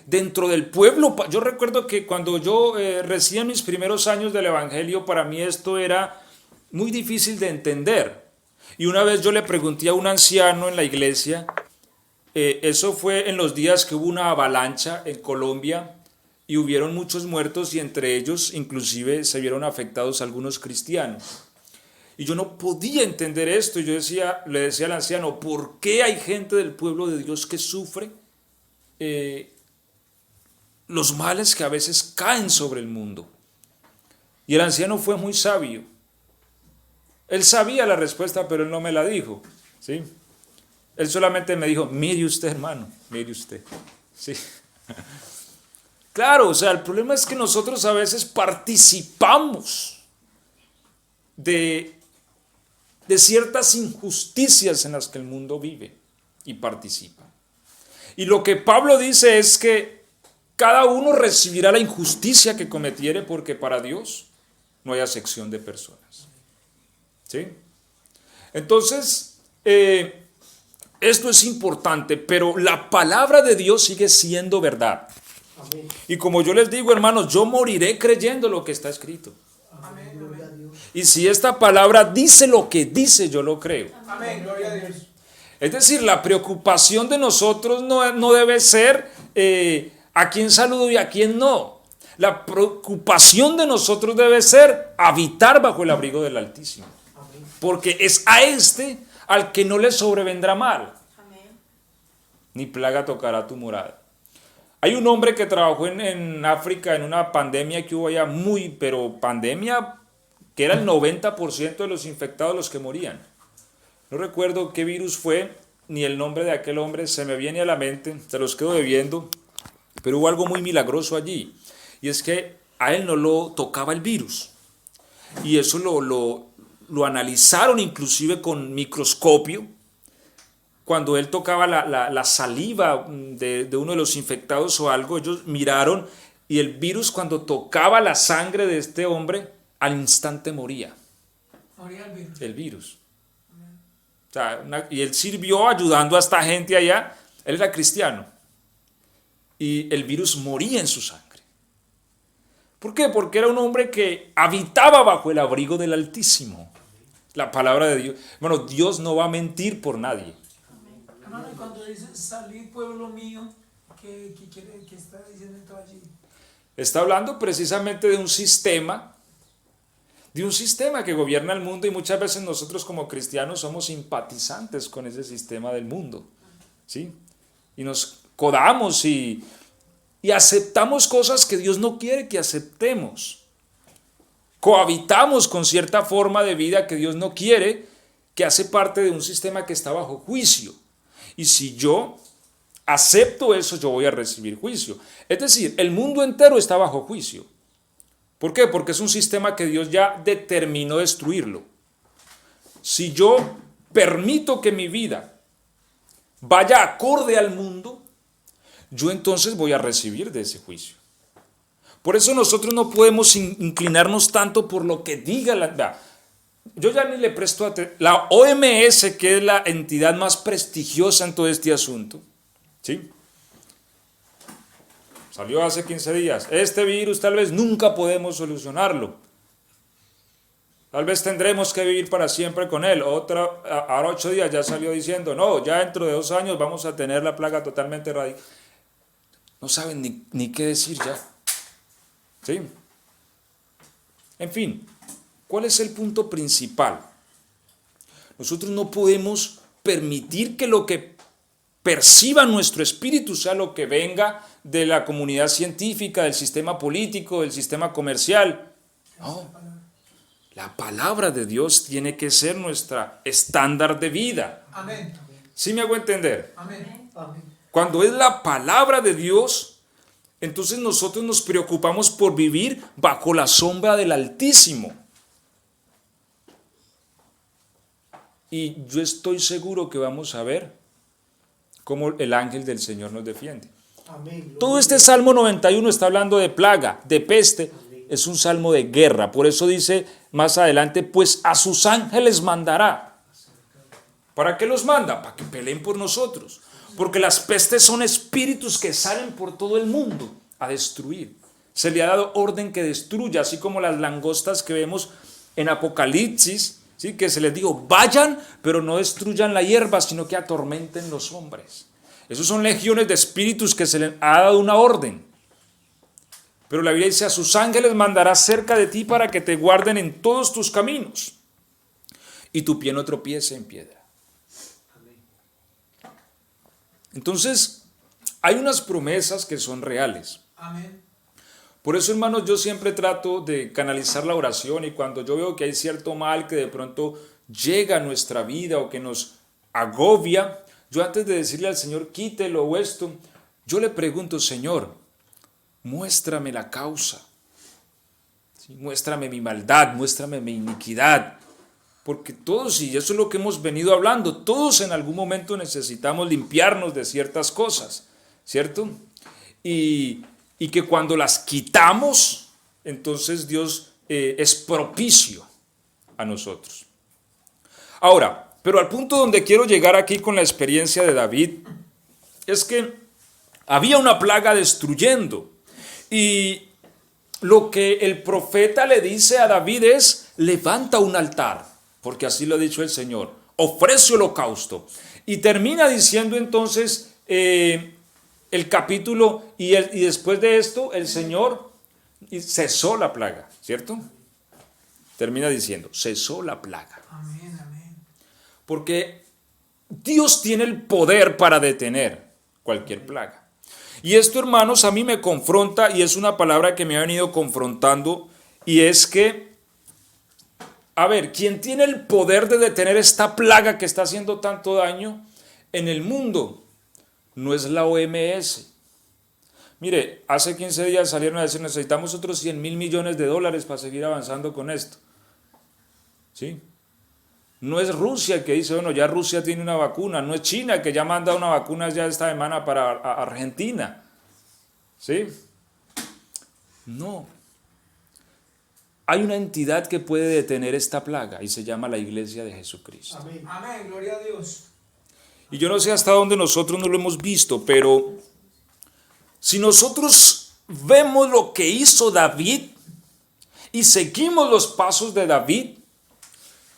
dentro del pueblo? Yo recuerdo que cuando yo recibía mis primeros años del Evangelio, para mí esto era muy difícil de entender. Y una vez yo le pregunté a un anciano en la iglesia, eso fue en los días que hubo una avalancha en Colombia y hubieron muchos muertos y entre ellos inclusive se vieron afectados algunos cristianos. Y yo no podía entender esto. Y yo le decía al anciano, ¿por qué hay gente del pueblo de Dios que sufre los males que a veces caen sobre el mundo? Y el anciano fue muy sabio. Él sabía la respuesta, pero él no me la dijo, ¿sí? Él solamente me dijo, mire usted, hermano, mire usted. Sí. Claro, o sea, el problema es que nosotros a veces participamos de ciertas injusticias en las que el mundo vive y participa. Y lo que Pablo dice es que cada uno recibirá la injusticia que cometiere, porque para Dios no hay acepción de personas. ¿Sí? Entonces, esto es importante, pero la palabra de Dios sigue siendo verdad. Amén. Y como yo les digo, hermanos, yo moriré creyendo lo que está escrito. Amén, Gloria a amén. Dios. Y si esta palabra dice lo que dice, yo lo creo. Amén, gloria a Dios. Es decir, la preocupación de nosotros no debe ser a quién saludo y a quién no. La preocupación de nosotros debe ser habitar bajo el abrigo del Altísimo. Amén. Porque es a este al que no le sobrevendrá mal, Amén. ni plaga tocará tu morada. Hay un hombre que trabajó en África en una pandemia que hubo allá, pero pandemia que era el 90% de los infectados los que morían. No recuerdo qué virus fue, ni el nombre de aquel hombre, se me viene a la mente, se los quedo debiendo, pero hubo algo muy milagroso allí, y es que a él no lo tocaba el virus, y eso lo analizaron inclusive con microscopio. Cuando él tocaba la saliva de uno de los infectados o algo, ellos miraron y el virus cuando tocaba la sangre de este hombre, al instante moría. Moría el virus. El virus. O sea, y él sirvió ayudando a esta gente allá. Él era cristiano. Y el virus moría en su sangre. ¿Por qué? Porque era un hombre que habitaba bajo el abrigo del Altísimo. La palabra de Dios. Bueno, Dios no va a mentir por nadie. Hermano, y cuando dice salid pueblo mío, ¿qué está diciendo todo allí? Está hablando precisamente de un sistema que gobierna el mundo, y muchas veces nosotros como cristianos somos simpatizantes con ese sistema del mundo, ¿sí? Y nos codamos y aceptamos cosas que Dios no quiere que aceptemos. Cohabitamos con cierta forma de vida que Dios no quiere, que hace parte de un sistema que está bajo juicio. Y si yo acepto eso, yo voy a recibir juicio. Es decir, el mundo entero está bajo juicio. ¿Por qué? Porque es un sistema que Dios ya determinó destruirlo. Si yo permito que mi vida vaya acorde al mundo, yo entonces voy a recibir de ese juicio. Por eso nosotros no podemos inclinarnos tanto por lo que diga yo ya ni le presto atención. La OMS, que es la entidad más prestigiosa en todo este asunto, ¿sí? Salió hace 15 días. Este virus tal vez nunca podemos solucionarlo. Tal vez tendremos que vivir para siempre con él. Ahora 8 días ya salió diciendo, no, ya dentro de 2 años vamos a tener la plaga totalmente erradicada. No saben ni qué decir ya. ¿Sí? En fin, ¿cuál es el punto principal? Nosotros no podemos permitir que lo que perciba nuestro espíritu sea lo que venga de la comunidad científica, del sistema político, del sistema comercial. No, la palabra de Dios tiene que ser nuestra estándar de vida. Amén. ¿Sí me hago entender? Amén. Amén. Cuando es la palabra de Dios, entonces nosotros nos preocupamos por vivir bajo la sombra del Altísimo. Y yo estoy seguro que vamos a ver cómo el ángel del Señor nos defiende. Amén. Todo este Salmo 91 está hablando de plaga, de peste. Es un salmo de guerra. Por eso dice más adelante, pues a sus ángeles mandará. ¿Para qué los manda? Para que peleen por nosotros. Porque las pestes son espíritus que salen por todo el mundo a destruir. Se le ha dado orden que destruya, así como las langostas que vemos en Apocalipsis, ¿sí? Que se les dijo, vayan, pero no destruyan la hierba, sino que atormenten los hombres. Esos son legiones de espíritus que se les ha dado una orden. Pero la Biblia dice, a sus ángeles mandará cerca de ti para que te guarden en todos tus caminos y tu pie no tropiece en piedra. Entonces, hay unas promesas que son reales. Amén. Por eso, hermanos, yo siempre trato de canalizar la oración y cuando yo veo que hay cierto mal que de pronto llega a nuestra vida o que nos agobia, yo antes de decirle al Señor, quítelo o esto, yo le pregunto, Señor, muéstrame la causa, ¿sí? Muéstrame mi maldad, muéstrame mi iniquidad, porque todos, y eso es lo que hemos venido hablando, todos en algún momento necesitamos limpiarnos de ciertas cosas, ¿cierto? Y que cuando las quitamos, entonces Dios es propicio a nosotros. Ahora, pero al punto donde quiero llegar aquí con la experiencia de David, es que había una plaga destruyendo, y lo que el profeta le dice a David es, levanta un altar, porque así lo ha dicho el Señor, ofrece holocausto, y termina diciendo entonces el capítulo, y después de esto el Señor cesó la plaga, ¿cierto? Termina diciendo, cesó la plaga. Amén, amén. Porque Dios tiene el poder para detener cualquier plaga. Y esto, hermanos, a mí me confronta, y es una palabra que me ha venido confrontando, y es que, a ver, ¿quién tiene el poder de detener esta plaga que está haciendo tanto daño en el mundo? No es la OMS. Mire, hace 15 días salieron a decir, necesitamos otros 100.000 millones de dólares para seguir avanzando con esto. ¿Sí? No es Rusia que dice, bueno, ya Rusia tiene una vacuna, no es China que ya manda una vacuna ya esta semana para Argentina. ¿Sí? No. Hay una entidad que puede detener esta plaga y se llama la Iglesia de Jesucristo. Amén. Amén, gloria a Dios. Y yo no sé hasta dónde nosotros no lo hemos visto, pero si nosotros vemos lo que hizo David y seguimos los pasos de David,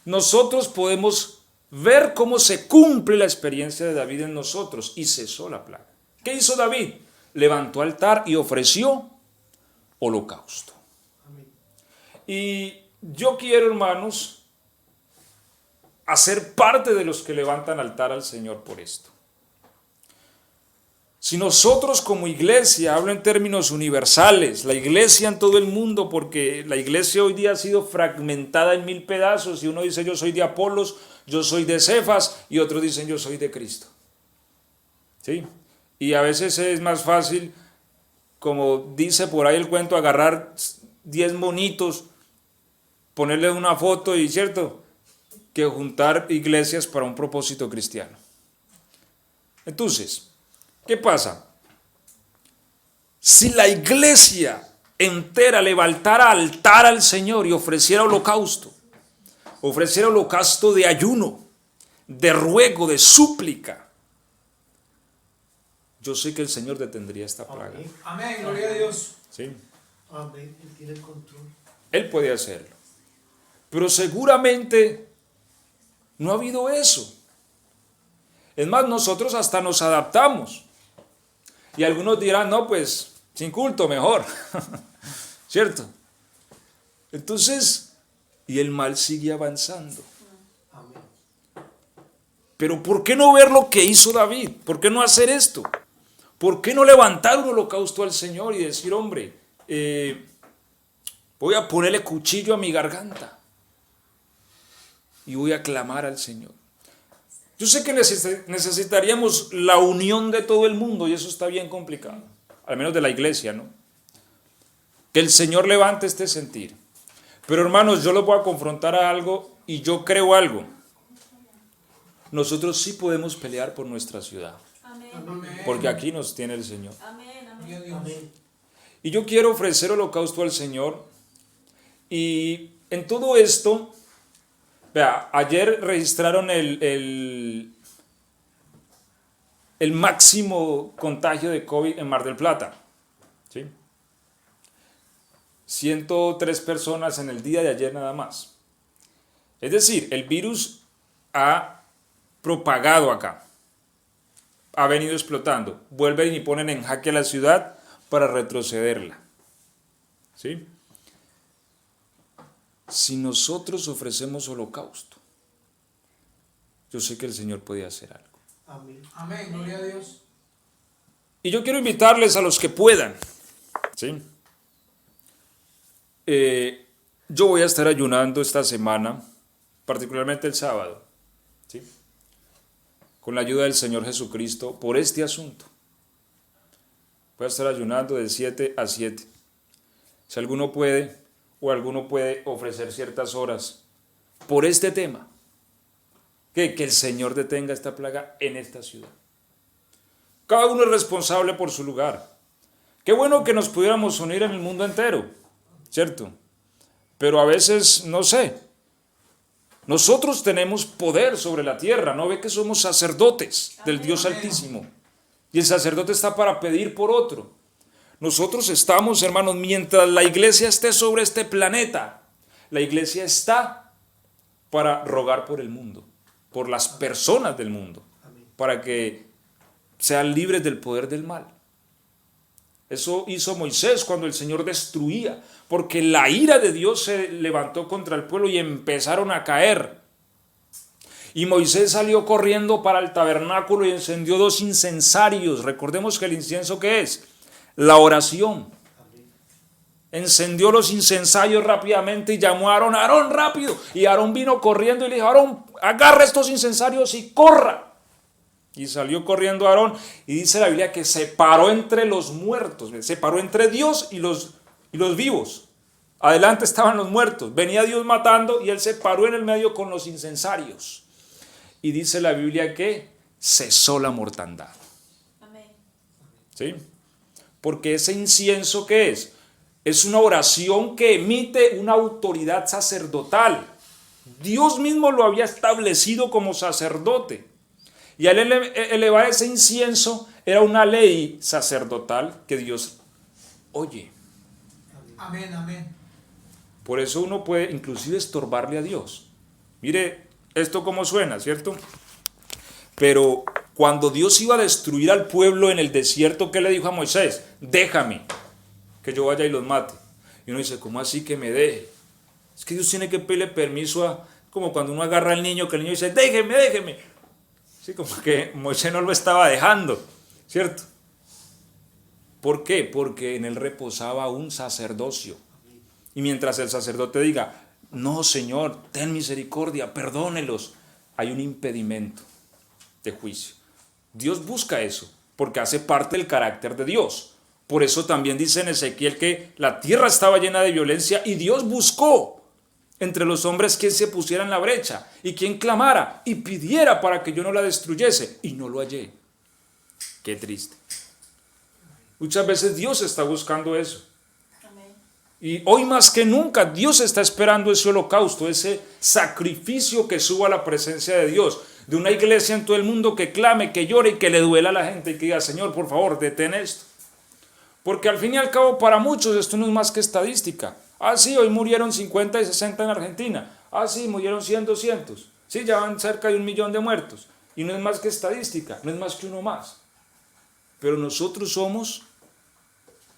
nosotros podemos ver cómo se cumple la experiencia de David en nosotros y cesó la plaga. ¿Qué hizo David? Levantó altar y ofreció holocausto. Amén. Y yo quiero, hermanos, hacer parte de los que levantan altar al Señor por esto. Si nosotros como iglesia, hablo en términos universales, la iglesia en todo el mundo, porque la iglesia hoy día ha sido fragmentada en 1000 pedazos, y uno dice yo soy de Apolos, yo soy de Cefas, y otros dicen yo soy de Cristo. ¿Sí? Y a veces es más fácil, como dice por ahí el cuento, agarrar 10 monitos, ponerle una foto y cierto, que juntar iglesias para un propósito cristiano. Entonces, ¿qué pasa? Si la iglesia entera levantara altar al Señor y ofreciera holocausto de ayuno, de ruego, de súplica, yo sé que el Señor detendría esta plaga. Amén. Amén, gloria a Dios. ¿Sí? Amén. Él tiene el control. Él puede hacerlo. Pero seguramente no ha habido eso. Es más, nosotros hasta nos adaptamos. Y algunos dirán, no, pues, sin culto mejor. ¿Cierto? Entonces, y el mal sigue avanzando. Amén. Pero ¿por qué no ver lo que hizo David? ¿Por qué no hacer esto? ¿Por qué no levantar un holocausto al Señor y decir, hombre, voy a ponerle cuchillo a mi garganta y voy a clamar al Señor? Yo sé que necesitaríamos la unión de todo el mundo y eso está bien complicado, al menos de la iglesia, ¿no? Que el Señor levante este sentir. Pero hermanos, yo los voy a confrontar a algo y yo creo algo. nosotros sí podemos pelear por nuestra ciudad, Amén. porque aquí nos tiene el Señor. Gloria a Dios. Amén. Y yo quiero ofrecer holocausto al Señor. Y en todo esto, vea, ayer registraron el máximo contagio de COVID en Mar del Plata. ¿Sí? 103 personas en el día de ayer nada más. Es decir, el virus ha propagado acá. Ha venido explotando. Vuelven y ponen en jaque a la ciudad para retrocederla. ¿Sí? Si nosotros ofrecemos holocausto, yo sé que el Señor puede hacer algo. Amén. Amén, gloria a Dios. Y yo quiero invitarles a los que puedan, ¿sí? Yo voy a estar ayunando esta semana, particularmente el sábado, ¿sí? Con la ayuda del Señor Jesucristo por este asunto. Voy a estar ayunando de 7 a 7. Si alguno puede, o alguno puede ofrecer ciertas horas por este tema, que el Señor detenga esta plaga en esta ciudad. Cada uno es responsable por su lugar. Qué bueno que nos pudiéramos unir en el mundo entero, ¿cierto? Pero a veces, no sé, nosotros tenemos poder sobre la tierra, ¿no ve que somos sacerdotes del Dios Altísimo? Y el sacerdote está para pedir por otro. Nosotros estamos, hermanos, mientras la iglesia esté sobre este planeta, la iglesia está para rogar por el mundo, por las personas del mundo, para que sean libres del poder del mal. Eso hizo Moisés cuando el Señor destruía, porque la ira de Dios se levantó contra el pueblo y empezaron a caer. Y Moisés salió corriendo para el tabernáculo y encendió 2 incensarios. Recordemos que el incienso, ¿qué es? La oración. Encendió los incensarios rápidamente y llamó a Aarón, Aarón, rápido. Y Aarón vino corriendo y le dijo, Aarón, agarra estos incensarios y corra. Y salió corriendo Aarón y dice la Biblia que se paró entre los muertos, se paró entre Dios y los vivos. Adelante estaban los muertos, venía Dios matando y él se paró en el medio con los incensarios. Y dice la Biblia que cesó la mortandad. Amén. ¿Sí? Porque ese incienso, ¿qué es? Es una oración que emite una autoridad sacerdotal. Dios mismo lo había establecido como sacerdote. Y al elevar ese incienso era una ley sacerdotal que Dios oye. Amén, amén. Por eso uno puede inclusive estorbarle a Dios. Mire esto cómo suena, ¿cierto? Pero cuando Dios iba a destruir al pueblo en el desierto, ¿qué le dijo a Moisés? Déjame que yo vaya y los mate. Y uno dice, ¿cómo así que me deje? Es que Dios tiene que pedirle permiso a, como cuando uno agarra al niño, que el niño dice, déjeme, déjeme. Sí, como que Moisés no lo estaba dejando, ¿cierto? ¿Por qué? Porque en él reposaba un sacerdocio. Y mientras el sacerdote diga, no, Señor, ten misericordia, perdónelos, hay un impedimento de juicio. Dios busca eso, porque hace parte del carácter de Dios. Por eso también dice en Ezequiel que la tierra estaba llena de violencia y Dios buscó entre los hombres quien se pusiera en la brecha y quien clamara y pidiera para que yo no la destruyese, y no lo hallé. Qué triste. Muchas veces Dios está buscando eso. Y hoy más que nunca Dios está esperando ese holocausto, ese sacrificio que suba a la presencia de Dios, de una iglesia en todo el mundo que clame, que llore y que le duela a la gente y que diga, Señor, por favor, detén esto. Porque al fin y al cabo para muchos esto no es más que estadística. Ah, sí, hoy murieron 50 y 60 en Argentina. Ah, sí, murieron 100, 200. Sí, ya van cerca de 1 millón de muertos. Y no es más que estadística, no es más que uno más. Pero nosotros somos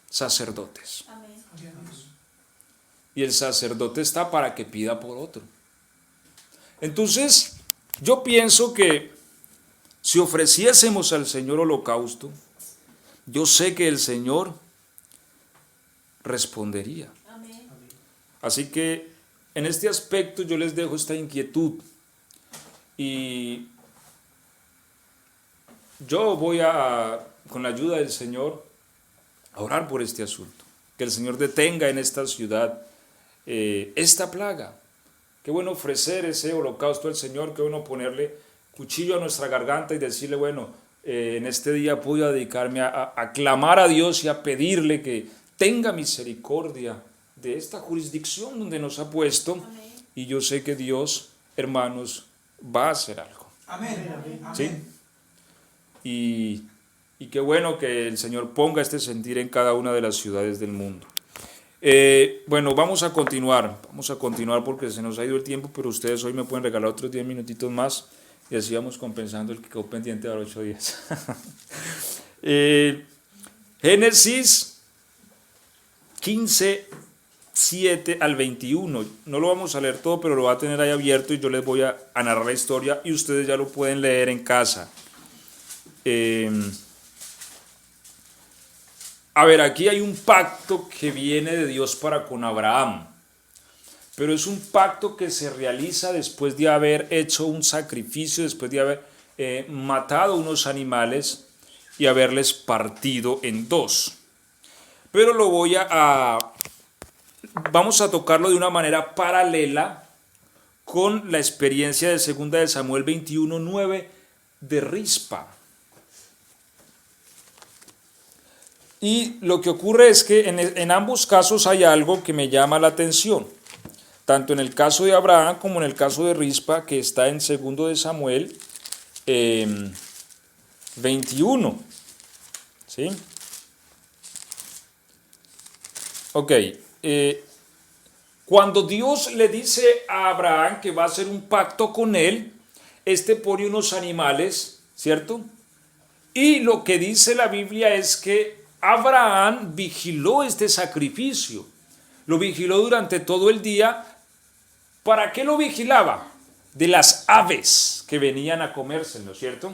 sacerdotes. Amén. Y el sacerdote está para que pida por otro. Entonces, yo pienso que si ofreciésemos al Señor holocausto, yo sé que el Señor respondería. Amén. Así que en este aspecto yo les dejo esta inquietud. Y yo voy con la ayuda del Señor, a orar por este asunto. Que el Señor detenga en esta ciudad esta plaga. Qué bueno ofrecer ese holocausto al Señor, qué bueno ponerle cuchillo a nuestra garganta y decirle, bueno, en este día voy a dedicarme a clamar a Dios y a pedirle que tenga misericordia de esta jurisdicción donde nos ha puesto. Amén. Y yo sé que Dios, hermanos, va a hacer algo. Amén. ¿Sí? Amén. Y qué bueno que el Señor ponga este sentir en cada una de las ciudades del mundo. Bueno, vamos a continuar porque se nos ha ido el tiempo, pero ustedes hoy me pueden regalar otros 10 minutitos más y así vamos compensando el que quedó pendiente de los 8 días. Génesis 15, 7 al 21. No lo vamos a leer todo, pero lo va a tener ahí abierto y yo les voy a narrar la historia y ustedes ya lo pueden leer en casa. A ver, aquí hay un pacto que viene de Dios para con Abraham, pero es un pacto que se realiza después de haber hecho un sacrificio, después de haber matado unos animales y haberles partido en dos. Pero vamos a tocarlo de una manera paralela con la experiencia de 2 de Samuel 21:9 de Rispa. Y lo que ocurre es que en ambos casos hay algo que me llama la atención, tanto en el caso de Abraham como en el caso de Rispa, que está en 2 de Samuel 21. ¿Sí? Ok. Cuando Dios le dice a Abraham que va a hacer un pacto con él, pone unos animales, ¿cierto? Y lo que dice la Biblia es que Abraham vigiló este sacrificio, lo vigiló durante todo el día. ¿Para qué lo vigilaba? De las aves que venían a comérselo, ¿cierto?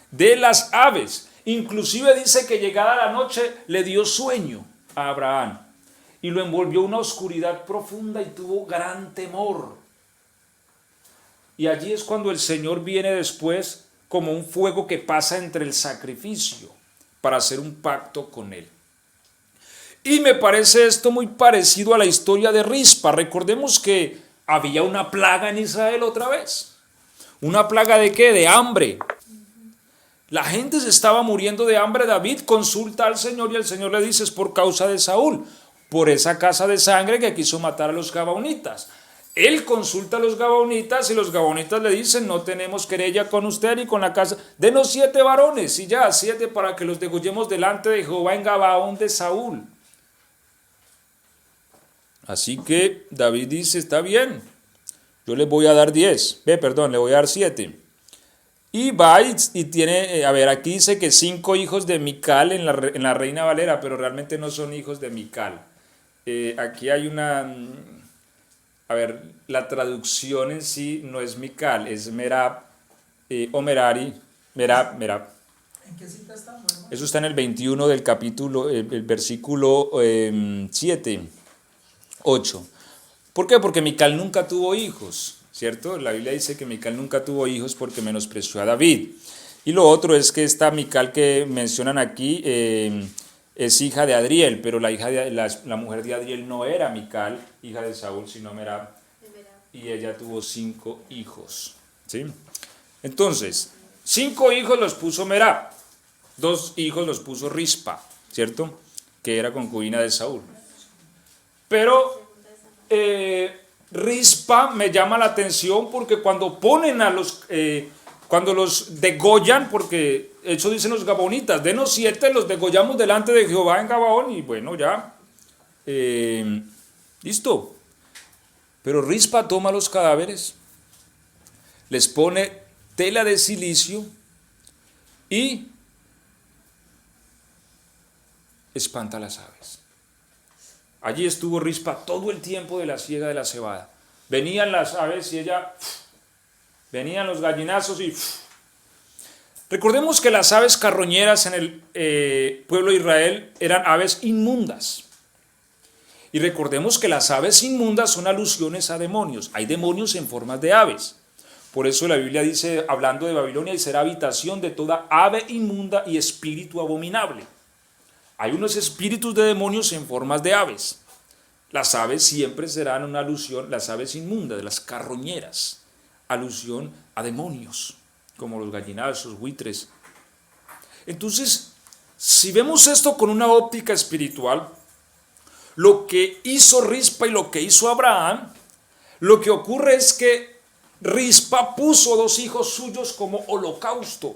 De las aves. Inclusive dice que llegada la noche le dio sueño a Abraham y lo envolvió una oscuridad profunda y tuvo gran temor. Y allí es cuando el Señor viene después como un fuego que pasa entre el sacrificio para hacer un pacto con él. Y me parece esto muy parecido a la historia de Rispa. Recordemos que había una plaga en Israel otra vez. ¿Una plaga de qué? De hambre. La gente se estaba muriendo de hambre. David consulta al Señor y el Señor le dice: es por causa de Saúl, por esa casa de sangre que quiso matar a los gabaonitas. Él consulta a los gabaonitas y los gabaonitas le dicen: no tenemos querella con usted ni con la casa, denos 7 varones y ya, 7 para que los degollemos delante de Jehová en Gabaón de Saúl. Así que David dice: está bien, yo les voy a dar 10, le voy a dar 7. Y va y tiene, aquí dice que 5 hijos de Mical en la Reina Valera, pero realmente no son hijos de Mical. Aquí hay una... la traducción en sí no es Mical, es Merab, o Merari, Merab. ¿En qué cita estamos, hermano? Eso está en el 21 del capítulo, el versículo 7, 8. ¿Por qué? Porque Mical nunca tuvo hijos, ¿cierto? La Biblia dice que Mical nunca tuvo hijos porque menospreció a David. Y lo otro es que esta Mical que mencionan aquí es hija de Adriel, pero la mujer de Adriel no era Mical, hija de Saúl, sino Merab. Y ella tuvo 5 hijos, ¿sí? Entonces, 5 hijos los puso Merab, 2 hijos los puso Rispa, ¿cierto? Que era concubina de Saúl. Pero Rispa me llama la atención porque cuando ponen cuando los degollan, porque eso dicen los gabonitas, denos 7, los degollamos delante de Jehová en Gabaón, y bueno, ya, listo. Pero Rispa toma los cadáveres, les pone tela de silicio y espanta a las aves. Allí estuvo Rispa todo el tiempo de la siega de la cebada. Venían las aves y ella... venían los gallinazos y... Recordemos que las aves carroñeras en el pueblo de Israel eran aves inmundas. Y recordemos que las aves inmundas son alusiones a demonios. Hay demonios en formas de aves. Por eso la Biblia dice, hablando de Babilonia, y será habitación de toda ave inmunda y espíritu abominable. Hay unos espíritus de demonios en formas de aves. Las aves siempre serán una alusión, las aves inmundas, las carroñeras, alusión a demonios, como los gallinazos, buitres. Entonces, si vemos esto con una óptica espiritual, lo que hizo Rispa y lo que hizo Abraham, lo que ocurre es que Rispa puso 2 hijos suyos como holocausto,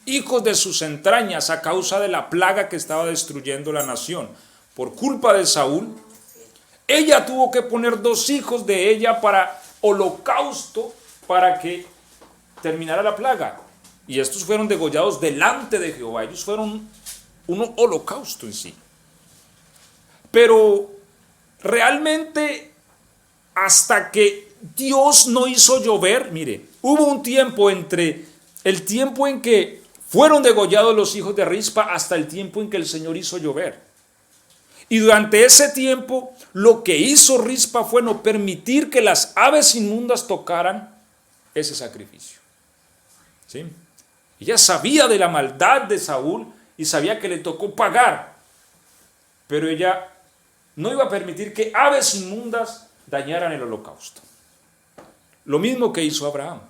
hijos de sus entrañas, a causa de la plaga que estaba destruyendo la nación. Por culpa de Saúl, ella tuvo que poner 2 hijos de ella para holocausto, para que terminara la plaga. Y estos fueron degollados delante de Jehová. Ellos fueron un holocausto en sí. Pero realmente, hasta que Dios no hizo llover, mire, hubo un tiempo entre el tiempo en que fueron degollados los hijos de Rispa hasta el tiempo en que el Señor hizo llover. Y durante ese tiempo, lo que hizo Rispa fue no permitir que las aves inmundas tocaran ese sacrificio. ¿Sí? Ella sabía de la maldad de Saúl y sabía que le tocó pagar, pero ella no iba a permitir que aves inmundas dañaran el holocausto. Lo mismo que hizo Abraham.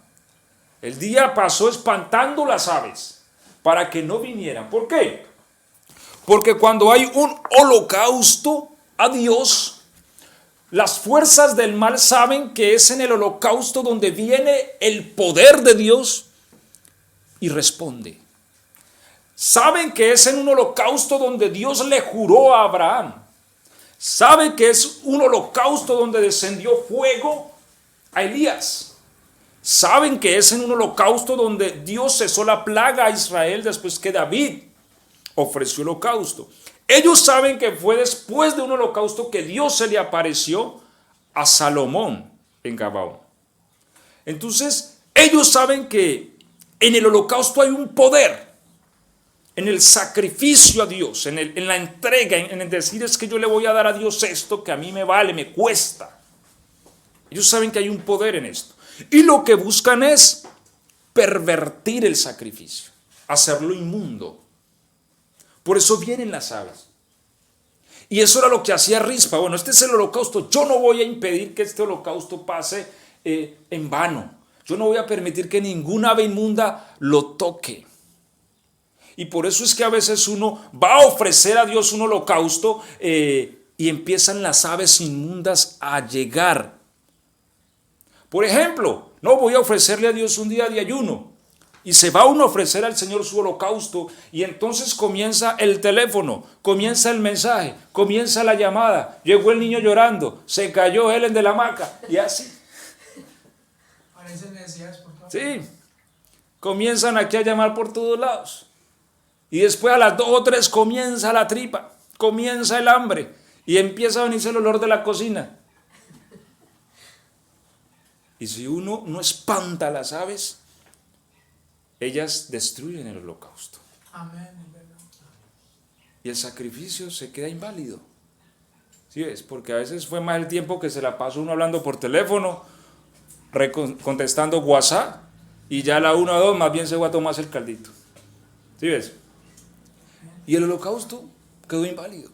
El día pasó espantando las aves para que no vinieran. ¿Por qué? Porque cuando hay un holocausto a Dios, las fuerzas del mal saben que es en el holocausto donde viene el poder de Dios y responde. Saben que es en un holocausto donde Dios le juró a Abraham. Saben que es un holocausto donde descendió fuego a Elías. Saben que es en un holocausto donde Dios cesó la plaga a Israel después que David ofreció holocausto. Ellos saben que fue después de un holocausto que Dios se le apareció a Salomón en Gabaón. Entonces, ellos saben que en el holocausto hay un poder, en el sacrificio a Dios, en la entrega, en el decir es que yo le voy a dar a Dios esto que a mí me vale, me cuesta. Ellos saben que hay un poder en esto. Y lo que buscan es pervertir el sacrificio, hacerlo inmundo. Por eso vienen las aves. Y eso era lo que hacía Rispa. Bueno, este es el holocausto. Yo no voy a impedir que este holocausto pase en vano. Yo no voy a permitir que ninguna ave inmunda lo toque. Y por eso es que a veces uno va a ofrecer a Dios un holocausto y empiezan las aves inmundas a llegar. Por ejemplo, no voy a ofrecerle a Dios un día de ayuno. Y se va uno a ofrecer al Señor su holocausto y entonces comienza el teléfono, comienza el mensaje, comienza la llamada. Llegó el niño llorando, se cayó Helen de la hamaca y así. Parecen necesidades por todo. Sí, comienzan aquí a llamar por todos lados. Y después a las 2 o 3 comienza la tripa, comienza el hambre y empieza a venirse el olor de la cocina. Y si uno no espanta a las aves, ellas destruyen el holocausto. Amén. Y el sacrificio se queda inválido. ¿Sí ves? Porque a veces fue más el tiempo que se la pasó uno hablando por teléfono, contestando WhatsApp, y ya a la 1 o 2 más bien se va a tomar el caldito. ¿Sí ves? Y el holocausto quedó inválido.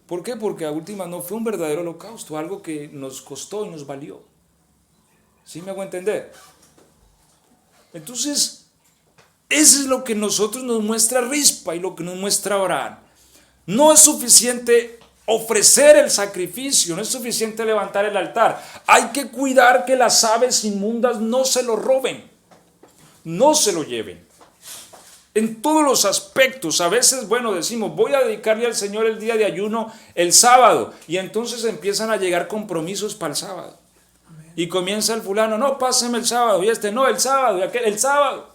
¿Por qué? Porque a última no fue un verdadero holocausto, algo que nos costó y nos valió. ¿Sí me hago entender? Entonces, eso es lo que nosotros nos muestra Rispa y lo que nos muestra Abraham. No es suficiente ofrecer el sacrificio, no es suficiente levantar el altar. Hay que cuidar que las aves inmundas no se lo roben, no se lo lleven. En todos los aspectos, a veces, bueno, decimos, voy a dedicarle al Señor el día de ayuno el sábado, y entonces empiezan a llegar compromisos para el sábado. Y comienza el fulano, no, páseme el sábado, y este no, el sábado, y aquel, el sábado.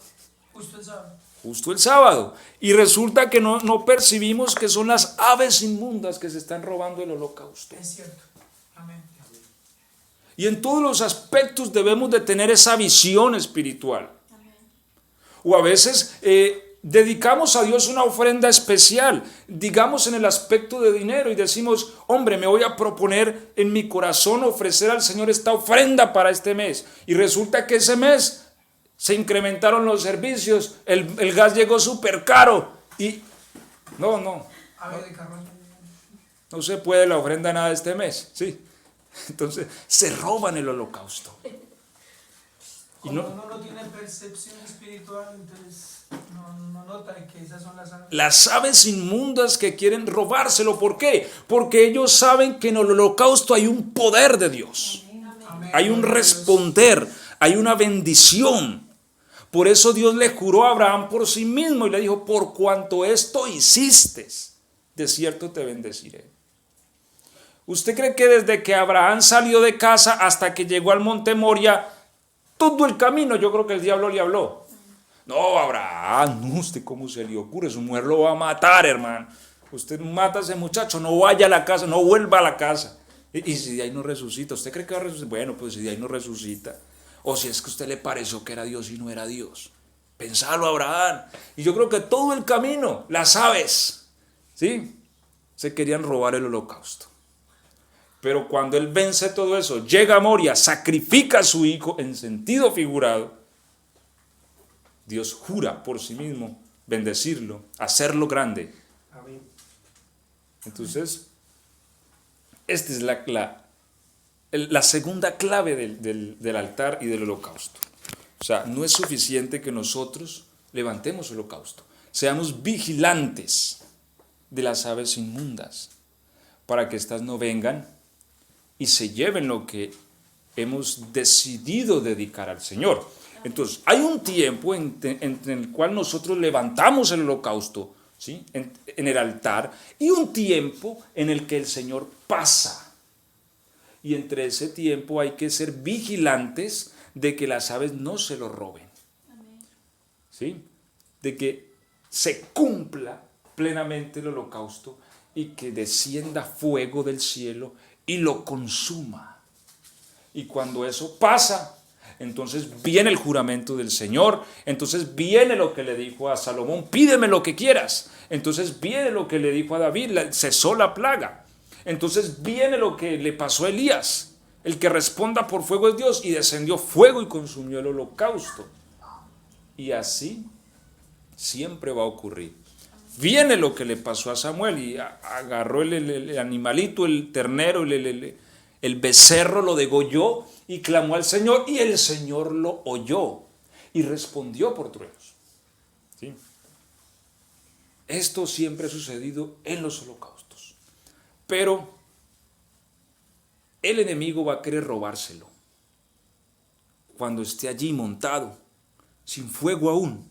Justo el sábado. Justo el sábado. Y resulta que no percibimos que son las aves inmundas que se están robando el holocausto. Es cierto. Amén. Y en todos los aspectos debemos de tener esa visión espiritual. O a veces dedicamos a Dios una ofrenda especial, digamos en el aspecto de dinero, y decimos, hombre, me voy a proponer en mi corazón ofrecer al Señor esta ofrenda para este mes. Y resulta que ese mes se incrementaron los servicios, el gas llegó súper caro y no se puede la ofrenda nada este mes, ¿sí? Entonces se roban el holocausto. Y Como uno no tiene percepción espiritual, entonces no nota que esas son las aves. Las aves inmundas que quieren robárselo. ¿Por qué? Porque ellos saben que en el holocausto hay un poder de Dios. Amén. Hay un responder, hay una bendición. Por eso Dios le juró a Abraham por sí mismo y le dijo, por cuanto esto hiciste, de cierto te bendeciré. ¿Usted cree que desde que Abraham salió de casa hasta que llegó al monte Moria, todo el camino yo creo que el diablo le habló? No, Abraham, no, ¿usted cómo se le ocurre? Su mujer lo va a matar, hermano. Usted mata a ese muchacho, no vaya a la casa, no vuelva a la casa. Y si de ahí no resucita, ¿usted cree que va a resucitar? Bueno, pues si de ahí no resucita. O si es que a usted le pareció que era Dios y no era Dios. Pensalo, Abraham. Y yo creo que todo el camino, las aves, ¿sí?, se querían robar el holocausto. Pero cuando él vence todo eso, llega a Moria, sacrifica a su hijo en sentido figurado, Dios jura por sí mismo bendecirlo, hacerlo grande. Amén. Entonces, esta es la segunda clave del altar y del holocausto. O sea, no es suficiente que nosotros levantemos el holocausto. Seamos vigilantes de las aves inmundas para que éstas no vengan y se lleven lo que hemos decidido dedicar al Señor. Entonces, hay un tiempo en el cual nosotros levantamos el holocausto, ¿sí?, en el altar, y un tiempo en el que el Señor pasa. Y entre ese tiempo hay que ser vigilantes de que las aves no se lo roben. ¿Sí? De que se cumpla plenamente el holocausto y que descienda fuego del cielo y lo consuma. Y cuando eso pasa, entonces viene el juramento del Señor, entonces viene lo que le dijo a Salomón, pídeme lo que quieras. Entonces viene lo que le dijo a David, cesó la plaga. Entonces viene lo que le pasó a Elías, el que responda por fuego es Dios, y descendió fuego y consumió el holocausto. Y así siempre va a ocurrir. Viene lo que le pasó a Samuel y agarró el animalito, el ternero, el becerro, lo degolló y clamó al Señor, y el Señor lo oyó y respondió por truenos. ¿Sí? Esto siempre ha sucedido en los holocaustos. Pero el enemigo va a querer robárselo cuando esté allí montado, sin fuego aún.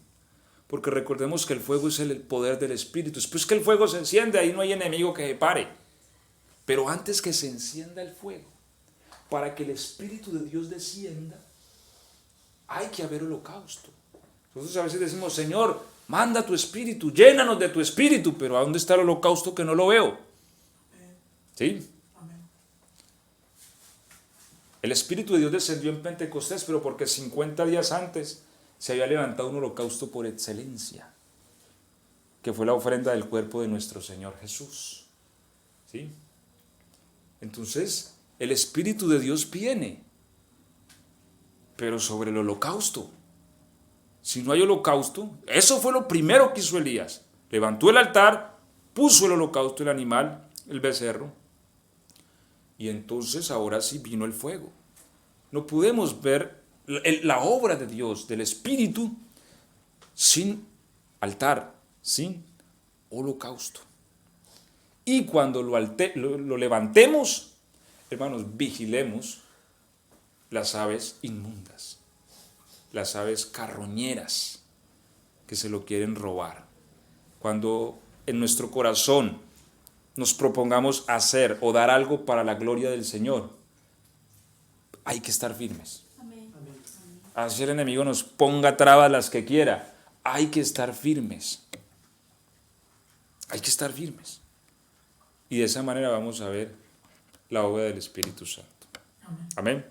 Porque recordemos que el fuego es el poder del Espíritu. Después que el fuego se enciende, ahí no hay enemigo que se pare. Pero antes que se encienda el fuego, para que el Espíritu de Dios descienda, hay que haber holocausto. Nosotros a veces decimos, Señor, manda tu Espíritu, llénanos de tu Espíritu, pero ¿a dónde está el holocausto que no lo veo? ¿Sí? El Espíritu de Dios descendió en Pentecostés, pero porque 50 días antes se había levantado un holocausto por excelencia, que fue la ofrenda del cuerpo de nuestro Señor Jesús. ¿Sí? Entonces, el Espíritu de Dios viene, pero sobre el holocausto. Si no hay holocausto, eso fue lo primero que hizo Elías. Levantó el altar, puso el holocausto, el animal, el becerro, y entonces ahora sí vino el fuego. No podemos ver la obra de Dios, del Espíritu, sin altar, sin holocausto. Y cuando lo levantemos, hermanos, vigilemos las aves inmundas, las aves carroñeras que se lo quieren robar. Cuando en nuestro corazón nos propongamos hacer o dar algo para la gloria del Señor, hay que estar firmes. Así el enemigo nos ponga trabas las que quiera, hay que estar firmes. Hay que estar firmes. Y de esa manera vamos a ver la obra del Espíritu Santo. Amén.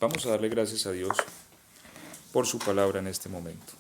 Vamos a darle gracias a Dios por su palabra en este momento.